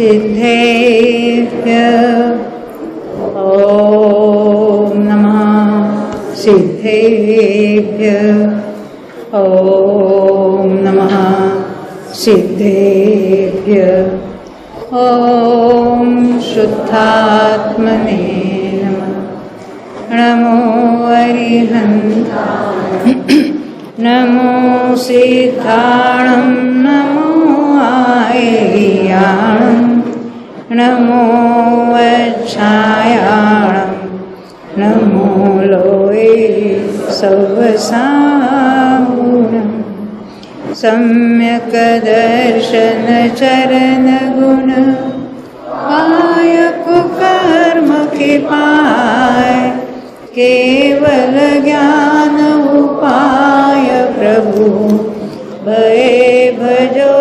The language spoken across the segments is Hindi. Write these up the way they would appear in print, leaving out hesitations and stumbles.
सिद्धेभ्यः ॐ नमः सिद्धेभ्यः ॐ नमः सिद्धेभ्यः ॐ शुद्धात्मने नमः। नमो अरिहन्ताय नमो सिद्धाणं नमो आय्याणं नमो वच्छायाणं नमो लोये सवसाहुणं सम्यक् दर्शन चरण गुण कायक कर्म के पाय केवल ज्ञान उपाय प्रभु भय भजो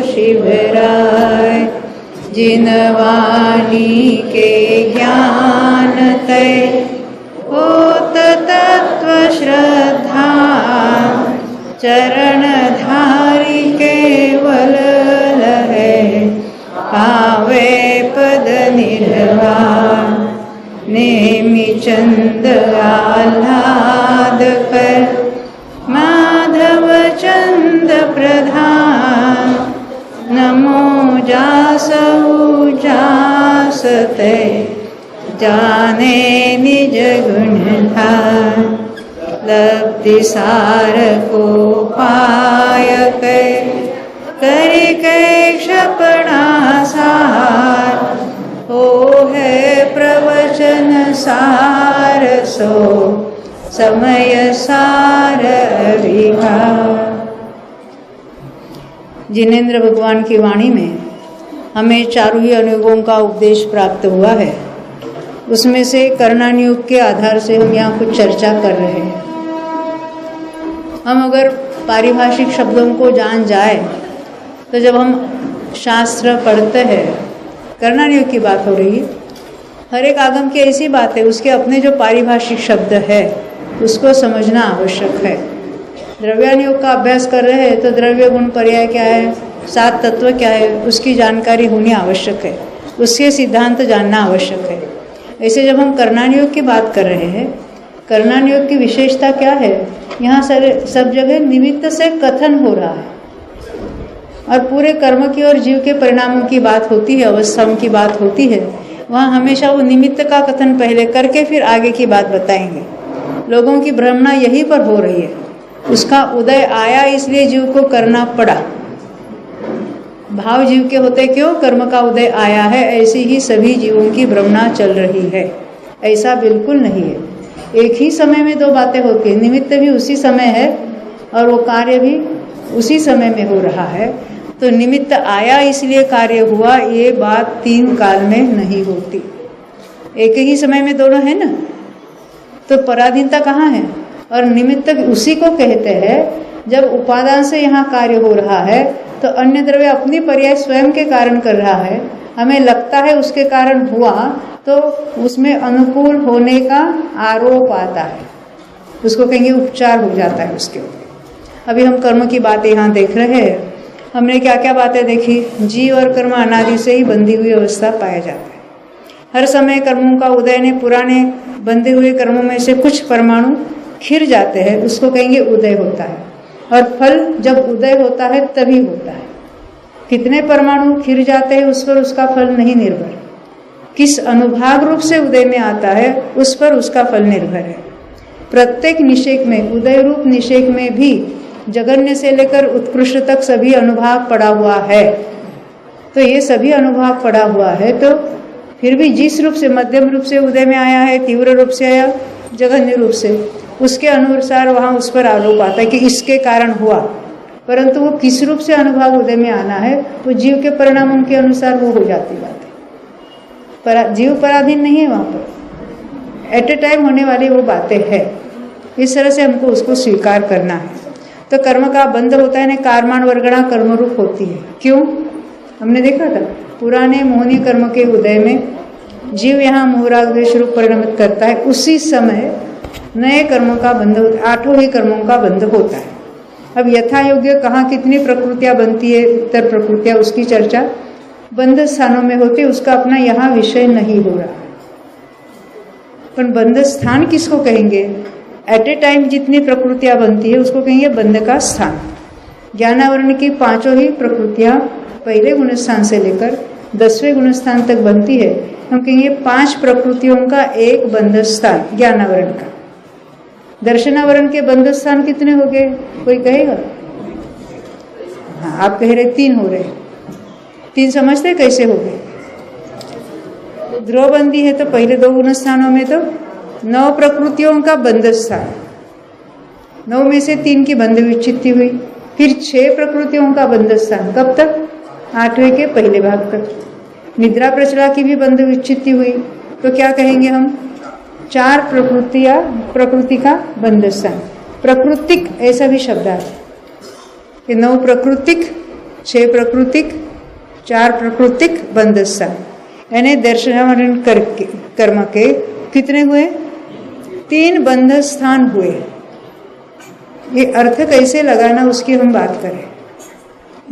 शिवराय। जिन वाणी के ज्ञान तय होत तत्व श्रद्धा चरण धारी केवल लहे पावे पद निर्वाण। नेमि चंद आह्लाद कर माधव चंद प्रधान नमो जासौ जासते जाने निज गुण धार। लब्धि सार को पाय कर क्षपणा सार हो है प्रवचन सार सो समय सार विहार। जिनेंद्र भगवान की वाणी में हमें चारों ही अनुयोगों का उपदेश प्राप्त हुआ है। उसमें से कर्णानुयोग के आधार से हम यहाँ कुछ चर्चा कर रहे हैं। हम अगर पारिभाषिक शब्दों को जान जाए तो जब हम शास्त्र पढ़ते हैं, कर्णानुयोग की बात हो रही है, हर एक आगम की ऐसी बात है, उसके अपने जो पारिभाषिक शब्द है उसको समझना आवश्यक है। द्रव्यानुयोग का अभ्यास कर रहे हैं तो द्रव्य गुण पर्याय क्या है, सात तत्व क्या है, उसकी जानकारी होनी आवश्यक है, उसके सिद्धांत जानना आवश्यक है। ऐसे जब हम कर्णानुयोग की बात कर रहे हैं, कर्णानुयोग की विशेषता क्या है, यहाँ सब जगह निमित्त से कथन हो रहा है और पूरे कर्म की और जीव के परिणामों की बात होती है, अवस्थाओं की बात होती है। वहाँ हमेशा वो निमित्त का कथन पहले करके फिर आगे की बात बताएंगे। लोगों की भ्रमणा यहीं पर हो रही है। उसका उदय आया इसलिए जीव को करना पड़ा। भाव जीव के होते क्यों, कर्म का उदय आया है, ऐसी ही सभी जीवों की भ्रमणा चल रही है। ऐसा बिल्कुल नहीं है। एक ही समय में दो बातें होती है, निमित्त भी उसी समय है और वो कार्य भी उसी समय में हो रहा है। तो निमित्त आया इसलिए कार्य हुआ, ये बात तीन काल में नहीं होती। एक ही समय में दोनों है ना, तो पराधीनता कहाँ है। और निमित्त उसी को कहते हैं जब उपादान से यहाँ कार्य हो रहा है तो अन्य द्रव्य अपनी पर्याय स्वयं के कारण कर रहा है, हमें लगता है उसके कारण हुआ, तो उसमें अनुकूल होने का आरोप आता है, उसको कहेंगे उपचार हो जाता है उसके ऊपर। अभी हम कर्म की बातें यहाँ देख रहे हैं। हमने क्या क्या बातें देखी, जीव और कर्म अनादि से ही बंधी हुई अवस्था पाया जाता है। हर समय कर्मों का उदय ने पुराने बंधे हुए कर्मों में से कुछ परमाणु खिर जाते हैं, उसको कहेंगे उदय होता है। और फल जब उदय होता है तभी होता है। कितने परमाणु खिर जाते हैं उस पर उसका फल नहीं निर्भर, किस अनुभाग रूप से उदय में आता है उस पर उसका फल निर्भर है। प्रत्येक निषेक में, उदय रूप निषेक में भी जगन्य से लेकर उत्कृष्ट तक सभी अनुभाग पड़ा हुआ है। तो ये सभी अनुभाग पड़ा हुआ है, तो फिर भी जिस रूप से मध्यम रूप से उदय में आया है, तीव्र रूप से आया, जघन्य रूप से, उसके अनुसार वहाँ उस पर आरोप आता है कि इसके कारण हुआ। परंतु वो किस रूप से अनुभाग उदय में आना है वो जीव के परिणामों के अनुसार वो हो जाती बात है। जीव पराधीन नहीं है, वहाँ पर एट ए टाइम होने वाली वो बातें हैं। इस तरह से हमको उसको स्वीकार करना है। तो कर्म का बंध होता है ना, कारमाण वर्गणा कर्मरूप होती है। क्यों, हमने देखा था पुराने मोहनीय कर्म के उदय में जीव यहाँ मोहराग देश रूप परिणमित करता है, उसी समय नए कर्मों का बंध होता है, 8 ही कर्मों का बंध होता है। अब यथा योग्य कहाँ कितनी प्रकृतियाँ बनती है, उत्तर प्रकृतियाँ, उसकी चर्चा बंध स्थानों में होती है, उसका अपना यहाँ विषय नहीं हो रहा। पर बंध स्थान किसको कहेंगे? एट ए टाइम जितनी प्रकृतियाँ बनती है उसको कहेंगे बंध का स्थान। ज्ञानावरण की 5 ही प्रकृतियाँ पहले गुणस्थान से लेकर 10वें गुणस्थान तक बनती है, हम कहेंगे 5 प्रकृतियों का एक बंध स्थान ज्ञानावरण का। दर्शनावरण के बंध स्थान कितने हो गए, कोई कहेगा? हाँ, आप कह रहे 3 हो रहे। 3 समझते कैसे हो गए? ध्रुवबंदी है तो पहले 2 गुणस्थानों में तो 9 प्रकृतियों का बंध स्थान, 9 में से 3 की बंध विच्छित्ति हुई, फिर 6 प्रकृतियों का बंध स्थान, कब तक? 8वें के पहले भाग तक। निद्रा प्रचला की भी बंध विच्छित्ति हुई, तो क्या कहेंगे हम? 4 प्रकृति का बंध स्थान। प्राकृतिक ऐसा भी शब्द है कि 9 प्राकृतिक, 6 प्राकृतिक, 4 प्राकृतिक बंध स्थान, यानी दर्शनावरण कर्म के कितने हुए? 3 बंध स्थान हुए। ये अर्थ कैसे लगाना उसकी हम बात करें,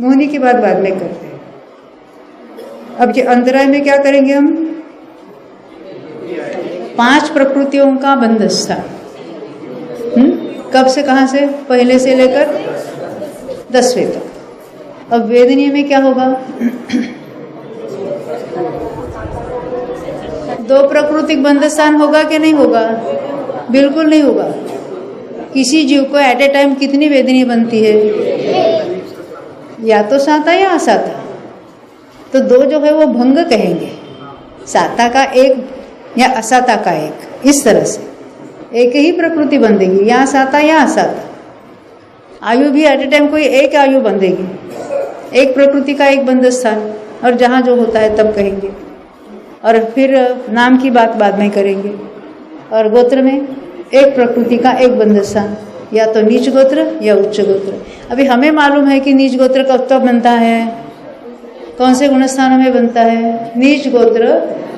मोहिनी की बात बाद में करते हैं। अब ये अंतराय में क्या करेंगे हम? 5 प्रकृतियों का बंध स्थान, कब से कहाँ से? पहले से लेकर 10वें तक। अब वेदनीय में क्या होगा? 2 प्राकृतिक बंध स्थान होगा कि नहीं होगा? बिल्कुल नहीं होगा। किसी जीव को एट ए टाइम कितनी वेदनीय बनती है? या तो साता या असाता। तो 2 जो है वो भंग कहेंगे, साता का 1 या असाता का 1, इस तरह से एक ही प्रकृति बंधेगी, या साता या असाता। आयु भी एट ए टाइम कोई एक आयु बंधेगी, एक प्रकृति का एक बंध स्थान, और जहाँ जो होता है तब कहेंगे। और फिर नाम की बात बाद में करेंगे। और गोत्र में एक प्रकृति का एक बंध स्थान, या तो नीच गोत्र या उच्च गोत्र। अभी हमें मालूम है कि नीच गोत्र कब तक बनता है, कौन से गुणस्थानों में बनता है? नीच गोत्र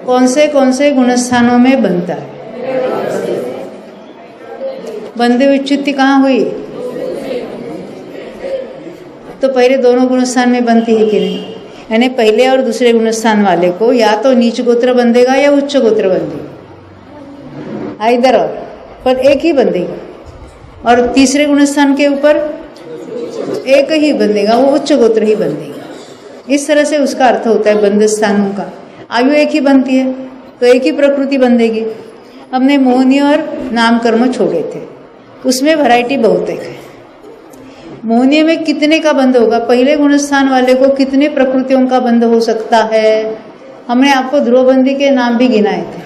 कौन से गुणस्थानों में बनता है? बंधे विच्युति कहाँ हुई? तो पहले दोनों गुणस्थान में बनती है कि नहीं? यानी पहले और दूसरे गुणस्थान वाले को या तो नीच गोत्र बंधेगा या उच्च गोत्र बंधेगा, इधर और, पर एक ही बंधेगा। और तीसरे गुणस्थान के ऊपर एक ही बंधेगा, वो उच्च गोत्र ही बंधेगा। इस तरह से उसका अर्थ होता है बंध स्थानों का। आयु एक ही बनती है तो एक ही प्रकृति बंधेगी। हमने मोहनी और नाम कर्म छोड़े थे, उसमें वैरायटी बहुत है। मोहनी में कितने का बंध होगा? पहले गुणस्थान वाले को कितने प्रकृतियों का बंध हो सकता है? हमने आपको ध्रुवबंदी के नाम भी गिनाए थे,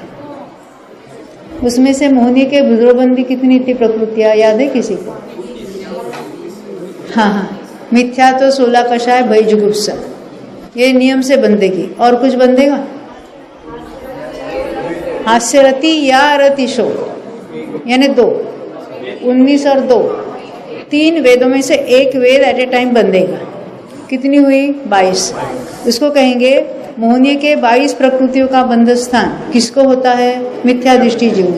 उसमें से मोहनी के ध्रुवबंदी कितनी थी प्रकृतियां, याद है किसी को? हाँ, मिथ्या तो 16 कषाय भय जुगुप्सा, ये नियम से बंधेगी। और कुछ बंधेगा? हास्यरति या रतिशो, यानी 2, 19 और 2, 3 वेदों में से एक वेद एट ए टाइम बंधेगा। कितनी हुई? 22। इसको कहेंगे मोहनी के 22 प्रकृतियों का बंध स्थान किसको होता है? मिथ्या दृष्टि जीव।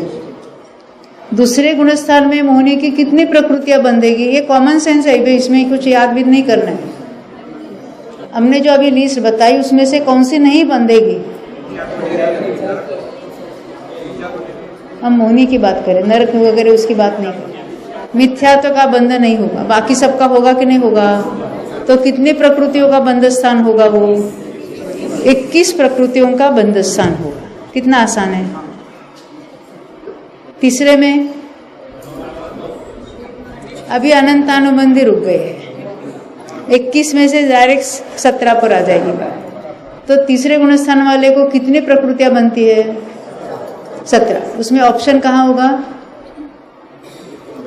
दूसरे गुणस्थान में मोहनी की कितनी प्रकृतियां बंधेगी? ये कॉमन सेंस है, इसमें कुछ याद भी नहीं करना है। हमने जो अभी लिस्ट बताई उसमें से कौन सी नहीं बंधेगी? हम मोहनी की बात करें, नरक वगैरह उसकी बात नहीं करें। मिथ्यात्व का बंध नहीं होगा, बाकी सबका होगा कि नहीं होगा? तो कितने प्रकृतियों का बंध स्थान होगा? वो 21 प्रकृतियों का बंध स्थान होगा। कितना आसान है। तीसरे में अभी अनंतानुबंधी रुक गए हैं, 21 में से डायरेक्ट 17 पर आ जाएगी बात। तो तीसरे गुणस्थान वाले को कितनी प्रकृतियां बनती है? 17। उसमें ऑप्शन कहाँ होगा?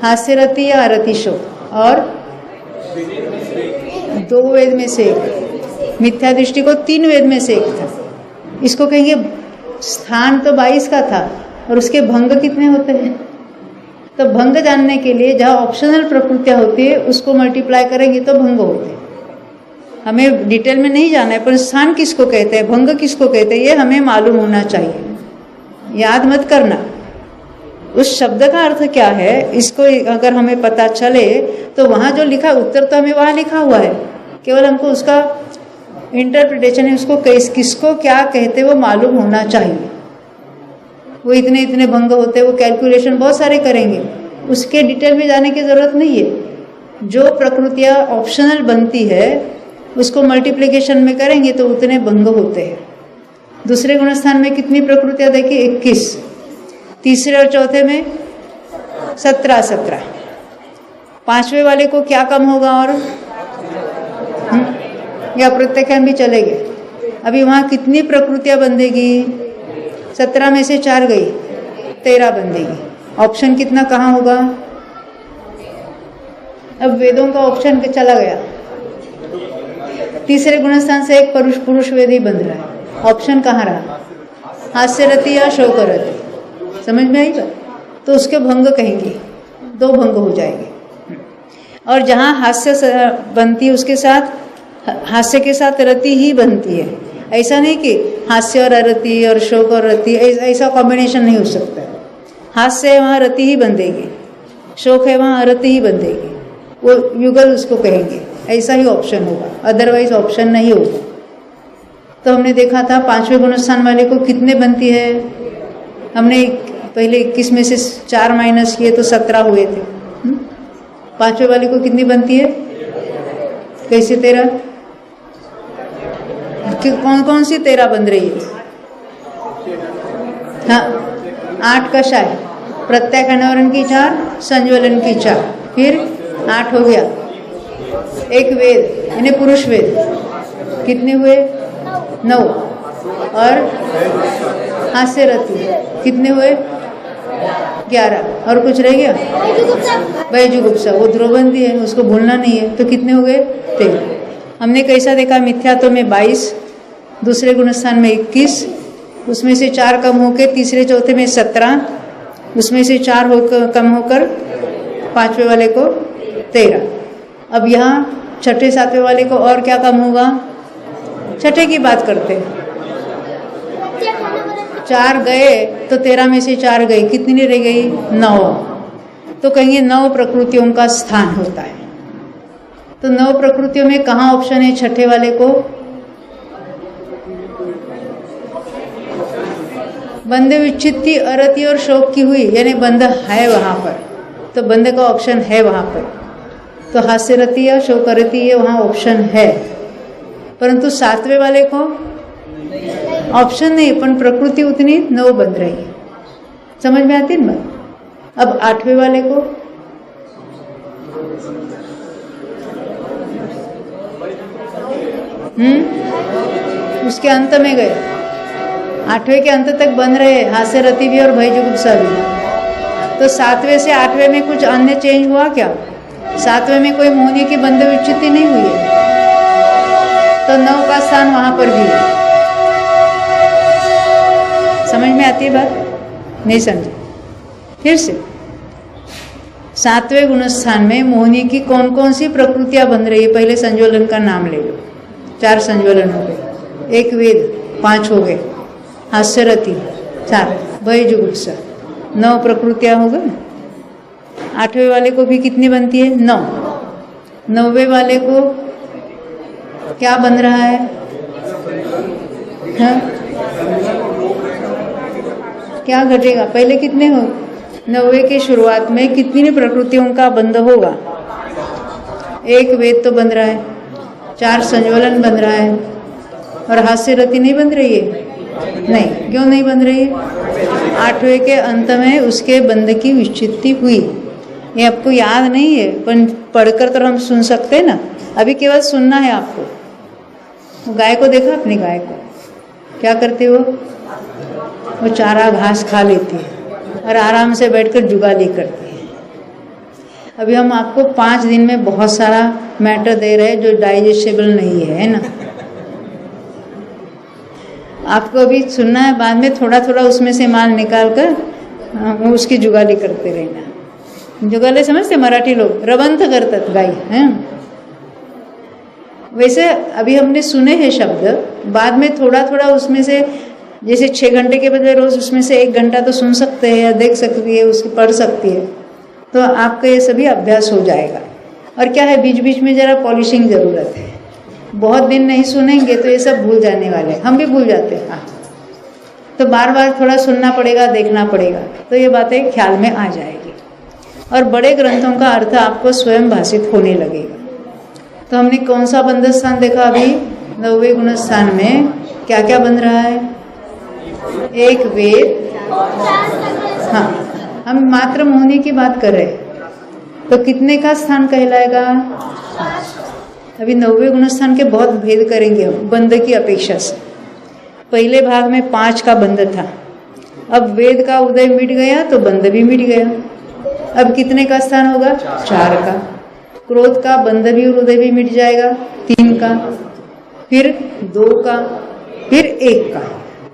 हास्यरति या अरतिशो, और 2 वेद में से एक। मिथ्या दृष्टि को 3 वेद में से एक था। इसको कहेंगे स्थान तो 22 का था और उसके भंग कितने होते हैं? तो भंग जानने के लिए जहाँ ऑप्शनल प्रकृतियाँ होती है उसको मल्टीप्लाई करेंगे तो भंग होते हैं। हमें डिटेल में नहीं जाना है, पर स्थान किसको कहते हैं, भंग किसको कहते हैं, ये हमें मालूम होना चाहिए। याद मत करना उस शब्द का अर्थ क्या है, इसको अगर हमें पता चले तो वहाँ जो लिखा उत्तर तो हमें वहाँ लिखा हुआ है, केवल हमको उसका इंटरप्रिटेशन है, उसको किसको क्या कहते वो मालूम होना चाहिए। वो इतने इतने भंग होते, वो कैलकुलेशन बहुत सारे करेंगे, उसके डिटेल में जाने की ज़रूरत नहीं है। जो प्रकृतियाँ ऑप्शनल बनती है उसको मल्टीप्लिकेशन में करेंगे तो उतने भंग होते हैं। दूसरे गुणस्थान में कितनी प्रकृतियाँ देखी? 21। तीसरे और चौथे में 17। पांचवे वाले को क्या कम होगा? और या प्रत्येक भी चलेंगे। अभी वहाँ कितनी प्रकृतियाँ बंधेगी? 17 में से 4 गई, 13 बंधेगी। ऑप्शन कितना कहाँ होगा? अब वेदों का ऑप्शन चला गया। तीसरे गुणस्थान से एक पुरुष वेद ही बंध रहा है, ऑप्शन कहाँ रहा? हास्यरति या शोकरति। समझ में आई बात? तो उसके भंग कहेंगे, 2 भंग हो जाएंगे। और जहाँ हास्य बनती है उसके साथ हास्य के साथ रति ही बनती है। ऐसा नहीं कि हास्य और अरति और शोक और रति, ऐसा कॉम्बिनेशन नहीं हो सकता। हास्य है वहाँ रति ही बंधेगी, शोक है वहाँ अरति ही बंधेगी, वो युगल उसको कहेंगे। ऐसा ही ऑप्शन होगा, अदरवाइज ऑप्शन नहीं होगा। तो हमने देखा था 5वें गुणस्थान वाले को कितने बनती है। हमने पहले 21 में से 4 माइनस किए तो 17 हुए थे। 5वें वाले को कितनी बनती है? कैसे 13? कौन कौन सी 13 बन रही है? हाँ, 8 कशा है, प्रत्यय अनावरण की 4, संज्वलन की 4, फिर 8 हो गया। एक वेद यानी पुरुष वेद कितने हुए? 9। और हास्य रति कितने हुए? 11। और कुछ रह गया? वैजुगुप्सा, वो ध्रुवबंदी है, उसको भूलना नहीं है। तो कितने हो गए? 13। हमने कैसा देखा? मिथ्यात्व में 22, दूसरे गुणस्थान में 21, उसमें से 4 कम होकर तीसरे चौथे में 17, उसमें से 4 कम होकर 5वें वाले को 13। अब यहाँ 6ठे 7वें वाले को और क्या कम होगा? 6ठे की बात करते हैं। 4 गए तो 13 में से 4 गई, कितनी रह गई? 9। तो कहेंगे 9 प्रकृतियों का स्थान होता है। तो 9 प्रकृतियों में कहाँ ऑप्शन है 6ठे वाले को? बंध विच्छित्ति अरति और शोक की हुई, यानी बंध है वहाँ पर, तो बंध का ऑप्शन है वहाँ पर। तो हास्य रति या शोक रति ये वहाँ ऑप्शन है, परंतु 7वें वाले को ऑप्शन नहीं, पर प्रकृति उतनी 9 बन रही है। समझ में आती है ना? अब 8वें वाले को उसके अंत में गए, 8वें के अंत तक बन रहे हास्य रति भी और भयजुगुप्सा भी। तो 7वें से 8वें में कुछ अन्य चेंज हुआ क्या? 7वें में कोई मोहनी की बंध विच्छित्ति नहीं हुई है, तो 9 का स्थान वहां पर भी है। समझ में आती है बात? नहीं समझे? फिर से 7वें गुणस्थान में मोहनी की कौन कौन सी प्रकृतियां बन रही है? पहले संज्वलन का नाम ले लो। 4 संज्वलन हो गए, एक वेद 5 हो गए, हास्यरति 4, भयजुगुप्सा 9 प्रकृतियां हो गए। 8वें वाले को भी कितनी बनती है? 9। 9वें वाले को क्या बन रहा है? हाँ? क्या घटेगा? पहले कितने हो? 9वें के शुरुआत में कितनी प्रकृतियों का बंध होगा? एक वेद तो बन रहा है, 4 संज्वलन बन रहा है, और हास्य रति नहीं बन रही है। नहीं, क्यों नहीं बन रही है? 8वें के अंत में उसके बंध की विच्छित्ति हुई। ये आपको याद नहीं है, पर पढ़कर तो हम सुन सकते हैं ना। अभी केवल सुनना है आपको। गाय को देखा? अपनी गाय को क्या करते हो? वो चारा घास खा लेती है और आराम से बैठकर जुगाली करती है। अभी हम आपको 5 दिन में बहुत सारा मैटर दे रहे हैं जो डाइजेस्टेबल नहीं है ना। आपको अभी सुनना है, बाद में थोड़ा थोड़ा उसमें से माल निकाल कर उसकी जुगाली करते रहना। जुगाली समझते मराठी लोग? रवंथ करतात गाय हैं। वैसे अभी हमने सुने हैं शब्द, बाद में थोड़ा थोड़ा उसमें से जैसे 6 घंटे के बदले रोज उसमें से 1 घंटा तो सुन सकते हैं या देख सकती है, उसकी पढ़ सकती है, तो आपका ये सभी अभ्यास हो जाएगा। और क्या है, बीच बीच में जरा पॉलिशिंग ज़रूरत है। बहुत दिन नहीं सुनेंगे तो ये सब भूल जाने वाले, हम भी भूल जाते हैं। हाँ, तो बार बार थोड़ा सुनना पड़ेगा, देखना पड़ेगा, तो ये बातें ख्याल में आ जाएगी और बड़े ग्रंथों का अर्थ आपको स्वयं भाषित होने लगेगा। तो हमने कौन सा बंध स्थान देखा अभी? 9वें गुण स्थान में क्या क्या बन रहा है? एक वेद, हाँ, हम मात्र मोहनी की बात कर रहे हैं, तो कितने का स्थान कहलाएगा? अभी 9वें गुण स्थान के बहुत भेद करेंगे हम बंध की अपेक्षा से। पहले भाग में 5 का बंध था, अब वेद का उदय मिट गया तो बंध भी मिट गया। अब कितने का स्थान होगा? 4 का। क्रोध का बंध भी और उदय भी मिट जाएगा, 3 का, फिर 2 का, फिर 1 का।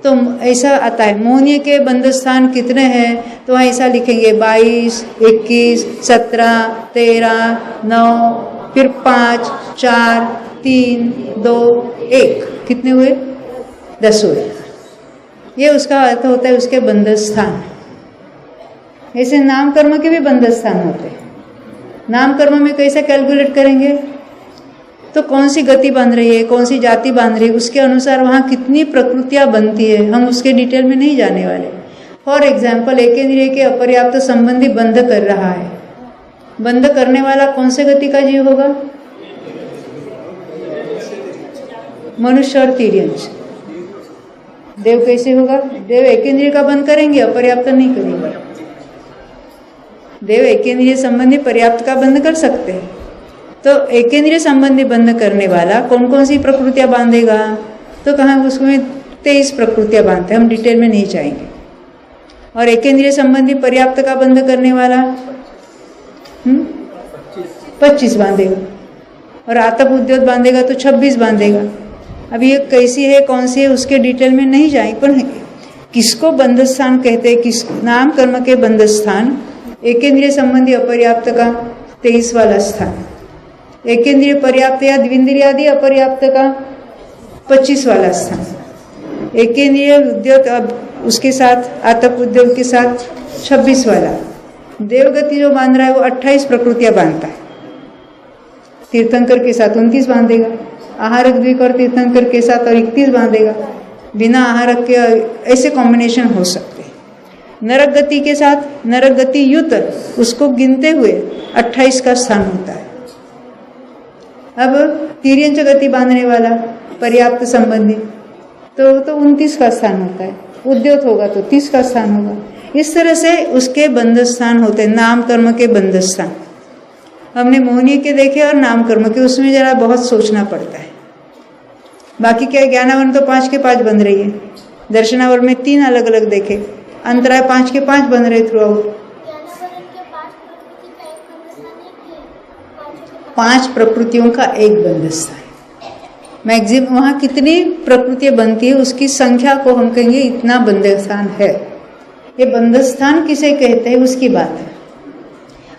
तो ऐसा आता है। मोहनीय के बंध स्थान कितने हैं? तो ऐसा लिखेंगे 22, 21, 17, 13, 9, फिर 5, 4, 3, 2, 1। कितने हुए? 10 हुए। ये उसका अर्थ होता है उसके बंध स्थान। ऐसे नाम कर्म के भी बंध स्थान होते हैं। नाम कर्म में कैसे कैलकुलेट करेंगे? तो कौन सी गति बांध रही है, कौन सी जाति बांध रही है, उसके अनुसार वहाँ कितनी प्रकृतियाँ बनती है, हम उसके डिटेल में नहीं जाने वाले। फॉर एग्जाम्पल, एक इंद्रिय के अपर्याप्त संबंधी बंध कर रहा है, बंध करने वाला कौन से गति का जीव होगा? मनुष्य और तिर्यंश। देव कैसे होगा? देव एक इंद्रिय का बंद करेंगे, अपर्याप्त नहीं करेंगे। देव एक इंद्रिय संबंधी पर्याप्त का बंद कर सकते हैं। तो एक इंद्रिय संबंधी बंद करने वाला कौन कौन सी प्रकृतियां बांधेगा? तो कहाँ उसमें 23 प्रकृतियां बांधते हैं, हम डिटेल में नहीं जाएंगे। और एक इंद्रिय संबंधी पर्याप्त का बंद करने वाला 25 बांधेगा, और आतप उद्योत बांधेगा तो 26 बांधेगा। अभी ये कैसी है, कौन सी है, उसके डिटेल में नहीं जाएंगे। पर किसको बंध स्थान कहते हैं? किस नाम कर्म के बंध स्थान? एक इंद्रिय संबंधी अपर्याप्त का 23 वाला स्थान, एक इंद्रिय पर्याप्त या द्विंद्रियादि अपर्याप्त का 25 वाला स्थान, एक इंद्रिय उद्योत अब उसके साथ आतप उद्योग के साथ 26 वाला। देवगति जो बांध रहा है वो 28 प्रकृतियां बांधता है। तीर्थंकर के साथ 29 बांधेगा, आहारक द्विक और तीर्थंकर के साथ और 31 बांधेगा। बिना आहारक के ऐसे कॉम्बिनेशन हो सकते हैं। नरक गति के साथ नरक गति युत उसको गिनते हुए 28 का स्थान होता है। अब तिर्यंच गति बांधने वाला पर्याप्त संबंधी तो 29 का स्थान होता है। उद्योत होगा तो 30 का स्थान होगा। इस तरह से उसके बंध स्थान होते हैं, नाम कर्म के बंध स्थान। हमने मोहनी के देखे और नाम कर्म के, उसमें जरा बहुत सोचना पड़ता है। बाकी क्या, ज्ञानावरण तो 5 के 5 बन रही है, दर्शनावरण में 3 अलग अलग देखे, अंतराय 5 के 5 बन रहे थ्रू आउट। 5 प्रकृतियों का एक बंध स्थान। मैक्सिमम वहाँ कितनी प्रकृतियाँ बनती है उसकी संख्या को हम कहेंगे इतना बंध स्थान है। ये बंध स्थान किसे कहते हैं उसकी बात है।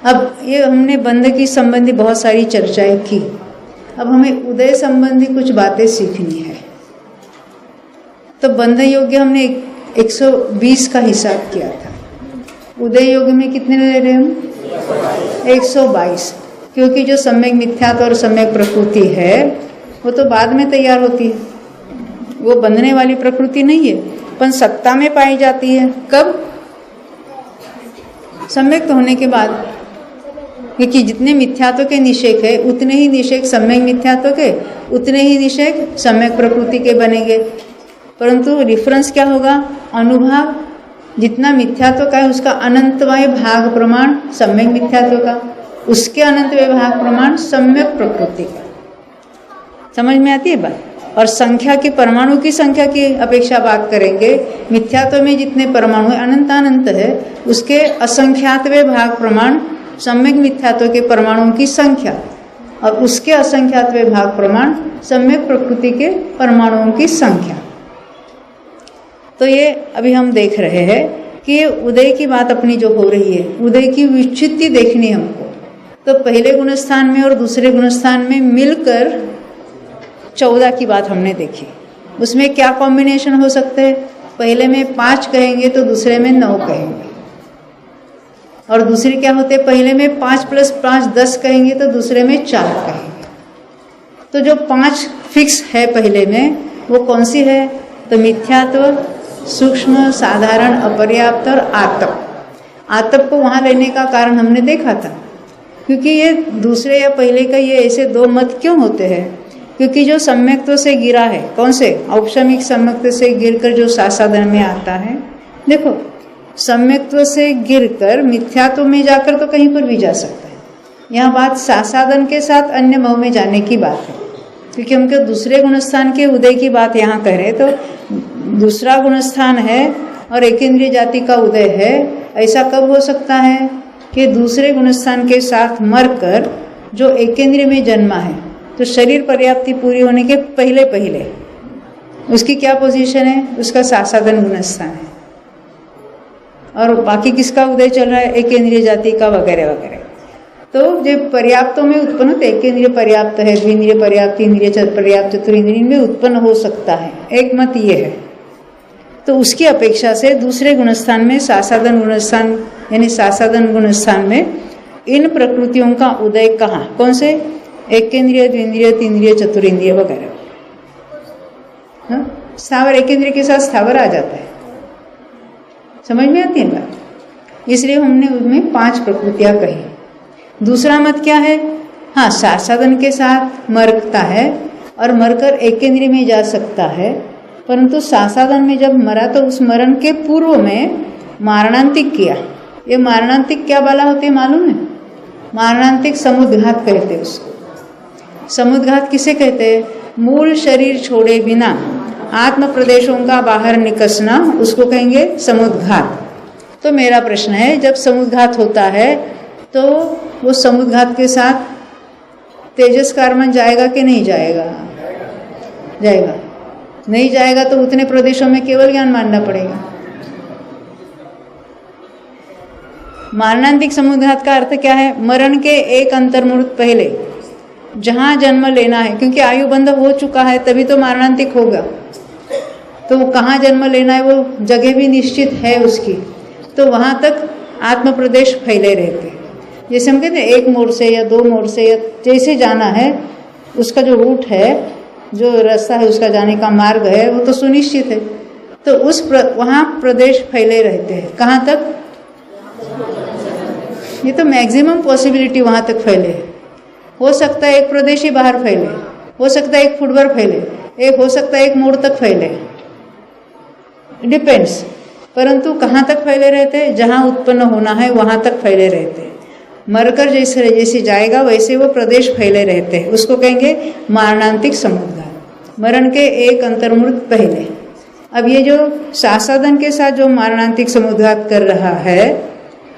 अब ये हमने बंध की संबंधी बहुत सारी चर्चाएं की। अब हमें उदय संबंधी कुछ बातें सीखनी है। तो बंध योग्य हमने 120 का हिसाब किया था। उदय योग में कितने ले रहे हम? 122, क्योंकि जो सम्यक मिथ्यात्व और सम्यक प्रकृति है वो तो बाद में तैयार होती है, वो बंधने वाली प्रकृति नहीं है, पर सत्ता में पाई जाती है। कब? सम्यक होने के बाद। क्योंकि जितने मिथ्यात्व के निषेक है उतने ही निषेक सम्यक मिथ्यात्व के, उतने ही निषेक सम्यक प्रकृति के बनेंगे। परंतु डिफरेंस क्या होगा? अनुभाग। जितना मिथ्यात्व का है उसका अनंतमय भाग प्रमाण सम्यक मिथ्यात्व का, उसके अनंतमय भाग प्रमाण सम्यक प्रकृति का। समझ में आती है बात? और संख्या के, परमाणु की संख्या की अपेक्षा बात करेंगे, मिथ्यात्व में जितने परमाणु है अनंतानंत है, उसके असंख्यातवे भाग प्रमाण सम्यक मिथ्यात्व के परमाणुओं की संख्या, और उसके असंख्यातवे भाग प्रमाण सम्यक प्रकृति के परमाणुओं की संख्या। तो ये अभी हम देख रहे हैं कि उदय की बात अपनी जो हो रही है, उदय की विचित्ति देखनी हमको। तो पहले गुणस्थान में और दूसरे गुणस्थान में मिलकर 14 की बात हमने देखी। उसमें क्या कॉम्बिनेशन हो सकते हैं? पहले में 5 कहेंगे तो दूसरे में 9 कहेंगे, और दूसरे क्या होते, पहले में 5 + 5 10 कहेंगे तो दूसरे में 4 कहेंगे। तो जो 5 फिक्स है पहले में वो कौन सी है, तो मिथ्यात्व, सूक्ष्म, साधारण, अपर्याप्त और आतप। आतप को वहाँ लेने का कारण हमने देखा था, क्योंकि ये दूसरे या पहले का ये ऐसे 2 मत क्यों होते हैं, क्योंकि जो सम्यक्त्व से गिरा है, कौन से, औपचारिक सम्यक्त्व से गिरकर जो सासाधन में आता है, देखो सम्यक्त्व से गिरकर मिथ्यात्व में जाकर तो कहीं पर भी जा सकता है। यहाँ बात सासाधन के साथ अन्य भाव में जाने की बात है, क्योंकि हमको दूसरे गुणस्थान के उदय की बात यहाँ कह रहे, तो दूसरा गुणस्थान है और एकेंद्रिय जाति का उदय है। ऐसा कब हो सकता है कि दूसरे गुणस्थान के साथ मरकर जो एकेंद्रिय में जन्मा है, तो शरीर पर्याप्ति पूरी होने के पहले पहले उसकी क्या पोजीशन है, उसका सासाधन गुणस्थान है, और बाकी किसका उदय चल रहा है, एकेंद्रिय जाति का वगैरह वगैरह। तो जब पर्याप्तों में उत्पन्न होते, एकेंद्रिय पर्याप्त है, द्विंद्रिय पर्याप्त, इंद्रिय पर्याप्त, चतुर्ंद्रिय में उत्पन्न हो सकता है, एक मत ये है। तो उसकी अपेक्षा से दूसरे गुणस्थान में सासाधन गुणस्थान, यानी सासाधन गुणस्थान में इन प्रकृतियों का उदय कहाँ, कौन से, एकेंद्रिय, द्विंद्रिय, तीन्द्रिय, चतुरिंद्रिय वगैरह। स्थावर एकेंद्रिय के साथ स्थावर आ जाता है, समझ में आती है बात। इसलिए हमने उसमें 5 प्रकृतियां कही। दूसरा मत क्या है, हाँ सासाधन के साथ मरता है और मरकर एकेंद्रिय में जा सकता है, परंतु सासाधन में जब मरा तो उस मरण के पूर्व में मारणांतिक किया। ये मारणांतिक क्या बाला होते हैं मालूम है, मारणांतिक समुद्घात कहते हैं उसको। समुद्घात किसे कहते हैं, मूल शरीर छोड़े बिना आत्म प्रदेशों का बाहर निकसना, उसको कहेंगे समुद्घात। तो मेरा प्रश्न है, जब समुद्घात होता है तो वो समुद्घात के साथ तेजस कार्बन जाएगा कि नहीं जाएगा, जाएगा। नहीं जाएगा तो उतने प्रदेशों में केवल ज्ञान मानना पड़ेगा। मारणांतिक समुद्घात का अर्थ क्या है, मरण के एक अंतर्मुहूर्त पहले जहां जन्म लेना है, क्योंकि आयु बंध हो चुका है तभी तो मारणांतिक होगा, तो कहाँ जन्म लेना है वो जगह भी निश्चित है उसकी, तो वहां तक आत्म प्रदेश फैले रहते हैं। जैसे हम कहते हैं 1 मोड़ से या 2 मोड़ से या जैसे जाना है, उसका जो रूट है, जो रास्ता है, उसका जाने का मार्ग है, वो तो सुनिश्चित है। तो वहाँ प्रदेश फैले रहते हैं, कहाँ तक, ये तो मैक्सिमम पॉसिबिलिटी वहाँ तक फैले है। हो सकता है एक प्रदेश ही बाहर फैले, हो सकता है 1 फुट भर फैले, एक हो सकता है 1 मोड़ तक फैले, डिपेंड्स। परंतु कहाँ तक फैले रहते हैं, जहाँ उत्पन्न होना है वहाँ तक फैले रहते हैं। मरकर जैसे जाएगा वैसे वो प्रदेश फैले रहते हैं, उसको कहेंगे मारणांतिक समुद्घात, मरण के एक अंतर्मुहूर्त पहले। अब ये जो सासाधन के साथ जो मारणांतिक समुद्घात कर रहा है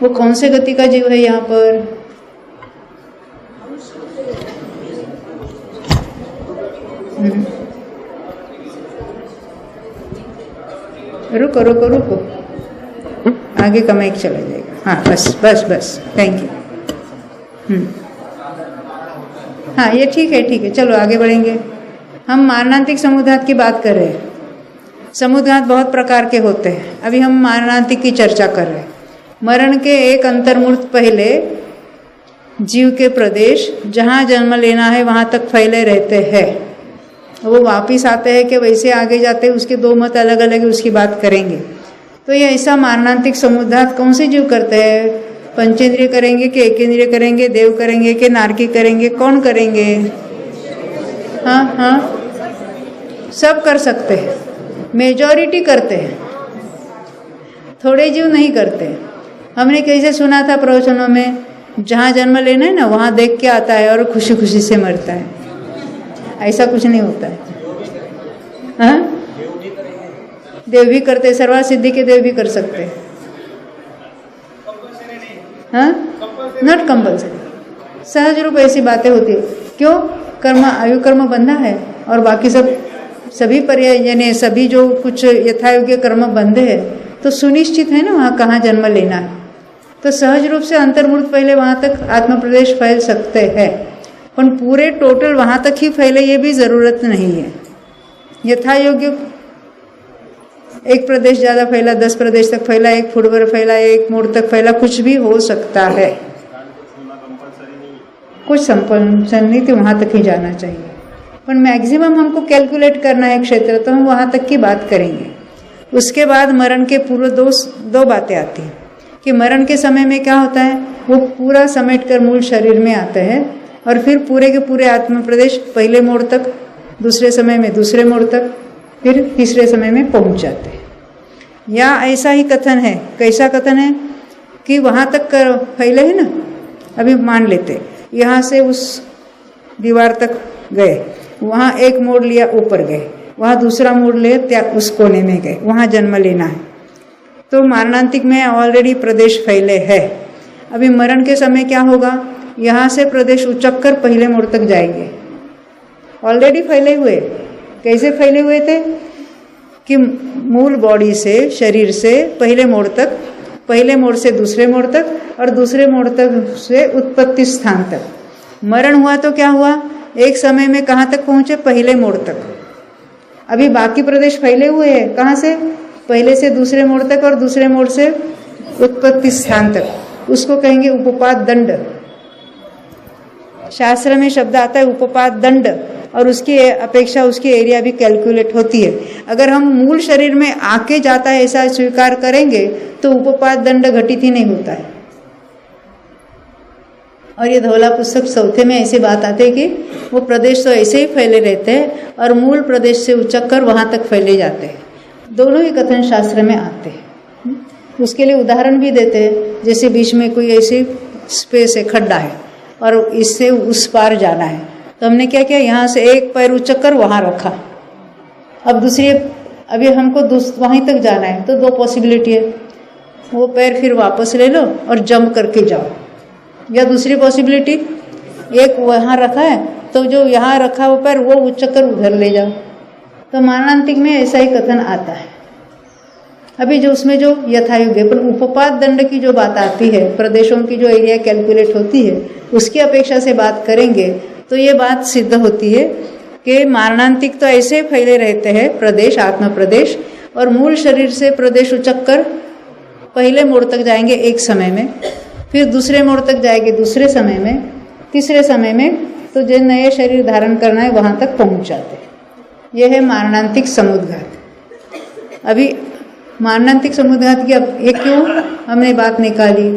वो कौन से गति का जीव है यहाँ पर, रुको रुको रुको, आगे का माइक चला जाएगा। हाँ बस बस बस, थैंक यू। हाँ ये ठीक है, चलो आगे बढ़ेंगे। हम मारणांतिक समुद्घात की बात कर रहे हैं। समुद्घात बहुत प्रकार के होते हैं, अभी हम मारणांतिक की चर्चा कर रहे हैं। मरण के एक अंतर्मुहूर्त पहले जीव के प्रदेश जहाँ जन्म लेना है वहाँ तक फैले रहते हैं। वो वापिस आते हैं कि वैसे आगे जाते हैं, उसके 2 मत अलग अलग है, उसकी बात करेंगे। तो ये ऐसा मारणांतिक समुद्घात कौन से जीव करते हैं, पंचेंद्रिय करेंगे कि एकेंद्रिय करेंगे, देव करेंगे कि नारकी करेंगे, कौन करेंगे, हाँ हाँ सब कर सकते हैं, मेजॉरिटी करते हैं, थोड़े जीव नहीं करते। हमने कैसे सुना था प्रवचनों में, जहाँ जन्म लेना है ना वहाँ देख के आता है और खुशी खुशी से मरता है, ऐसा कुछ नहीं होता है। हाँ देव भी करते, सर्वा सिद्धि के देव भी कर सकते हैं, हाँ नॉट कंपल्सरी, सहज रूप ऐसी बातें होती है। क्यों, कर्म आयु कर्म बंधा है और बाकी सभी पर्याय यानी सभी जो कुछ यथायोग्य कर्म बंधे है, तो सुनिश्चित है ना वहाँ कहाँ जन्म लेना है, तो सहज रूप से अंतर्मुहूर्त पहले वहाँ तक आत्म प्रदेश फैल सकते हैं। पर पूरे टोटल वहाँ तक ही फैले ये भी ज़रूरत नहीं है। यथा योग्य एक प्रदेश ज़्यादा फैला, 10 प्रदेश तक फैला, 1 फुट भर फैला, 1 मोड़ तक फैला, कुछ भी हो सकता है। कुछ संपन्न नहीं थी, वहाँ तक ही जाना चाहिए, पर मैक्सिमम हमको कैलकुलेट करना है क्षेत्र, तो हम वहाँ तक की बात करेंगे। उसके बाद मरण के पूर्व दो बातें आती हैं कि मरण के समय में क्या होता है, वो पूरा समेट कर मूल शरीर में आता है और फिर पूरे के पूरे आत्म प्रदेश पहले मोड़ तक, दूसरे समय में दूसरे मोड़ तक, फिर तीसरे समय में पहुंच जाते हैं। या ऐसा ही कथन है, कैसा कथन है कि वहाँ तक फैले है ना, अभी मान लेते यहाँ से उस दीवार तक गए, वहाँ एक मोड़ लिया ऊपर गए, वहाँ दूसरा मोड़ लिया त्याग उस कोने में गए, वहाँ जन्म लेना है, तो मरणांतिक में ऑलरेडी प्रदेश फैले है। अभी मरण के समय क्या होगा, यहाँ से प्रदेश उचक कर पहले मोड़ तक जाएंगे, ऑलरेडी फैले हुए। कैसे फैले हुए थे कि मूल बॉडी से, शरीर से पहले मोड़ तक, पहले मोड़ से दूसरे मोड़ तक और दूसरे मोड़ तक से उत्पत्ति स्थान तक। मरण हुआ तो क्या हुआ, एक समय में कहाँ तक पहुँचे, पहले मोड़ तक। अभी बाकी प्रदेश फैले हुए हैं, कहाँ से, पहले से दूसरे मोड़ तक और दूसरे मोड़ से उत्पत्ति स्थान तक। उसको कहेंगे उपपाद दंड। शास्त्र में शब्द आता है उपपाद दंड, और उसकी अपेक्षा उसकी एरिया भी कैलकुलेट होती है। अगर हम मूल शरीर में आके जाता है ऐसा स्वीकार करेंगे तो उपपाद दंड घटित ही नहीं होता है। और ये धौला पुस्तक चौथे में ऐसी बात आती है कि वो प्रदेश तो ऐसे ही फैले रहते हैं और मूल प्रदेश से उचक कर वहाँ तक फैले जाते हैं। दोनों ही कथन शास्त्र में आते हैं। उसके लिए उदाहरण भी देते हैं, जैसे बीच में कोई ऐसी स्पेस है, खड्डा है और इससे उस पार जाना है, तो हमने क्या किया, यहाँ से एक पैर उचक कर वहाँ रखा। अब दूसरी, अभी हमको वहीं तक जाना है, तो 2 पॉसिबिलिटी है, वो पैर फिर वापस ले लो और जंप करके जाओ, या दूसरी पॉसिबिलिटी, एक वहाँ रखा है तो जो यहाँ रखा वो पैर वो उचक कर उधर ले जाओ। तो मरणांतिक में ऐसा ही कथन आता है। अभी जो उसमें जो यथायुग है, पर उपपाद दंड की जो बात आती है, प्रदेशों की जो एरिया कैलकुलेट होती है, उसकी अपेक्षा से बात करेंगे तो ये बात सिद्ध होती है कि मरणांतिक तो ऐसे फैले रहते हैं प्रदेश, आत्म प्रदेश, और मूल शरीर से प्रदेश उचक कर पहले मोड़ तक जाएंगे एक समय में, फिर दूसरे मोड़ तक जाएंगे दूसरे समय में, तीसरे समय में तो जो नए शरीर धारण करना है वहाँ तक पहुँच जाते हैं। यह है मरणांतिक समुद्घात। अभी मरणांतिक समुद्घात की अब एक क्यों हमने बात निकाली,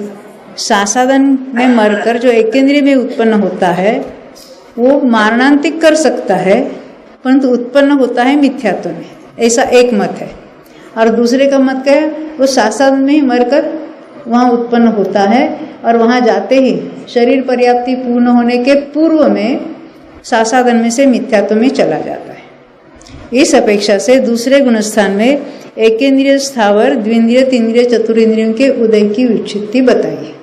सासादन में मरकर जो एकेंद्रीय में उत्पन्न होता है वो मरणांतिक कर सकता है, परंतु उत्पन्न होता है मिथ्यात्व में, ऐसा एक मत है। और दूसरे का मत क्या है, वो सासादन में ही मरकर वहाँ उत्पन्न होता है और वहाँ जाते ही शरीर पर्याप्ति पूर्ण होने के पूर्व में सासादन में से मिथ्यात्व में चला जाता है। इस अपेक्षा से दूसरे गुणस्थान में एकेंद्रिय, स्थावर, द्विंद्रिय, तीन्द्रिय, चतुरिंद्रियों के उदय की विच्छित्ति बताइए।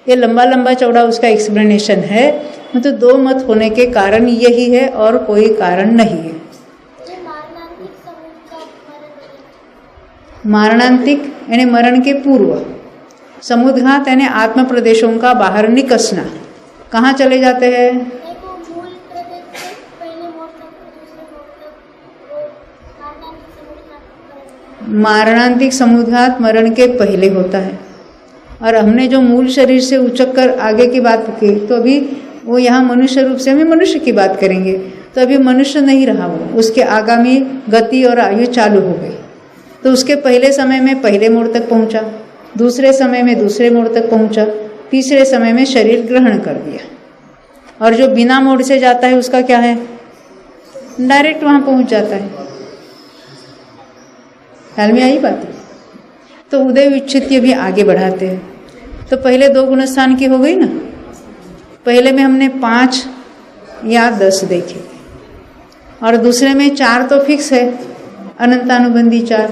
ये लंबा लंबा चौड़ा उसका एक्सप्लेनेशन है, मतलब 2 मत होने के कारण यही है और कोई कारण नहीं है। मारणांतिक यानी मरण के पूर्व, समुद्घात यानी आत्म प्रदेशों का बाहर निकसना। कहाँ चले जाते हैं, मारणांतिक समुद्घात मरण के पहले होता है। और हमने जो मूल शरीर से उचक कर आगे की बात की, तो अभी वो यहाँ मनुष्य रूप से हमें मनुष्य की बात करेंगे, तो अभी मनुष्य नहीं रहा, वो उसके आगामी गति और आयु चालू हो गई। तो उसके पहले समय में पहले मोड़ तक पहुँचा, दूसरे समय में दूसरे मोड़ तक पहुँचा, तीसरे समय में शरीर ग्रहण कर दिया। और जो बिना मोड़ से जाता है उसका क्या है, डायरेक्ट वहाँ पहुँच जाता है। ख्याल में आई बात। तो उदय विच्छित्ति भी आगे बढ़ाते हैं। तो पहले 2 गुणस्थान की हो गई ना, पहले में हमने 5 या 10 देखे और दूसरे में 4 तो फिक्स है, अनंतानुबंधी 4।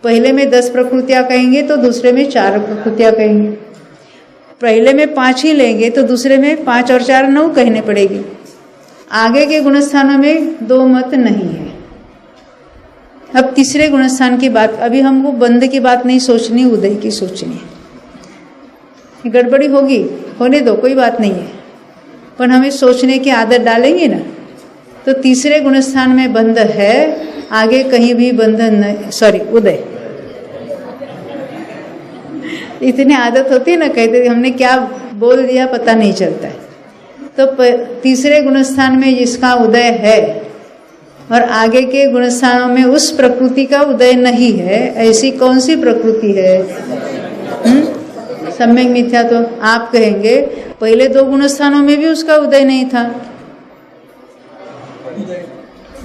पहले में 10 प्रकृतियाँ कहेंगे तो दूसरे में 4 प्रकृतियाँ कहेंगे। पहले में 5 ही लेंगे तो दूसरे में 5 और 4 9 कहने पड़ेगी। आगे के गुणस्थानों में 2 मत नहीं है। अब तीसरे गुणस्थान की बात, अभी हमको बंद की बात नहीं सोचनी, उदय की सोचनी है। गड़बड़ी होगी, होने दो, कोई बात नहीं है, पर हमें सोचने की आदत डालेंगे ना, तो तीसरे गुणस्थान में बंध है, आगे कहीं भी बंध नहीं, सॉरी उदय। इतनी आदत होती है ना, कहते हमने क्या बोल दिया पता नहीं चलता है। तो तीसरे गुणस्थान में जिसका उदय है और आगे के गुणस्थानों में उस प्रकृति का उदय नहीं है, ऐसी कौन सी प्रकृति है? सम्यक मिथ्या। तो आप कहेंगे पहले दो गुणस्थानों में भी उसका उदय नहीं था,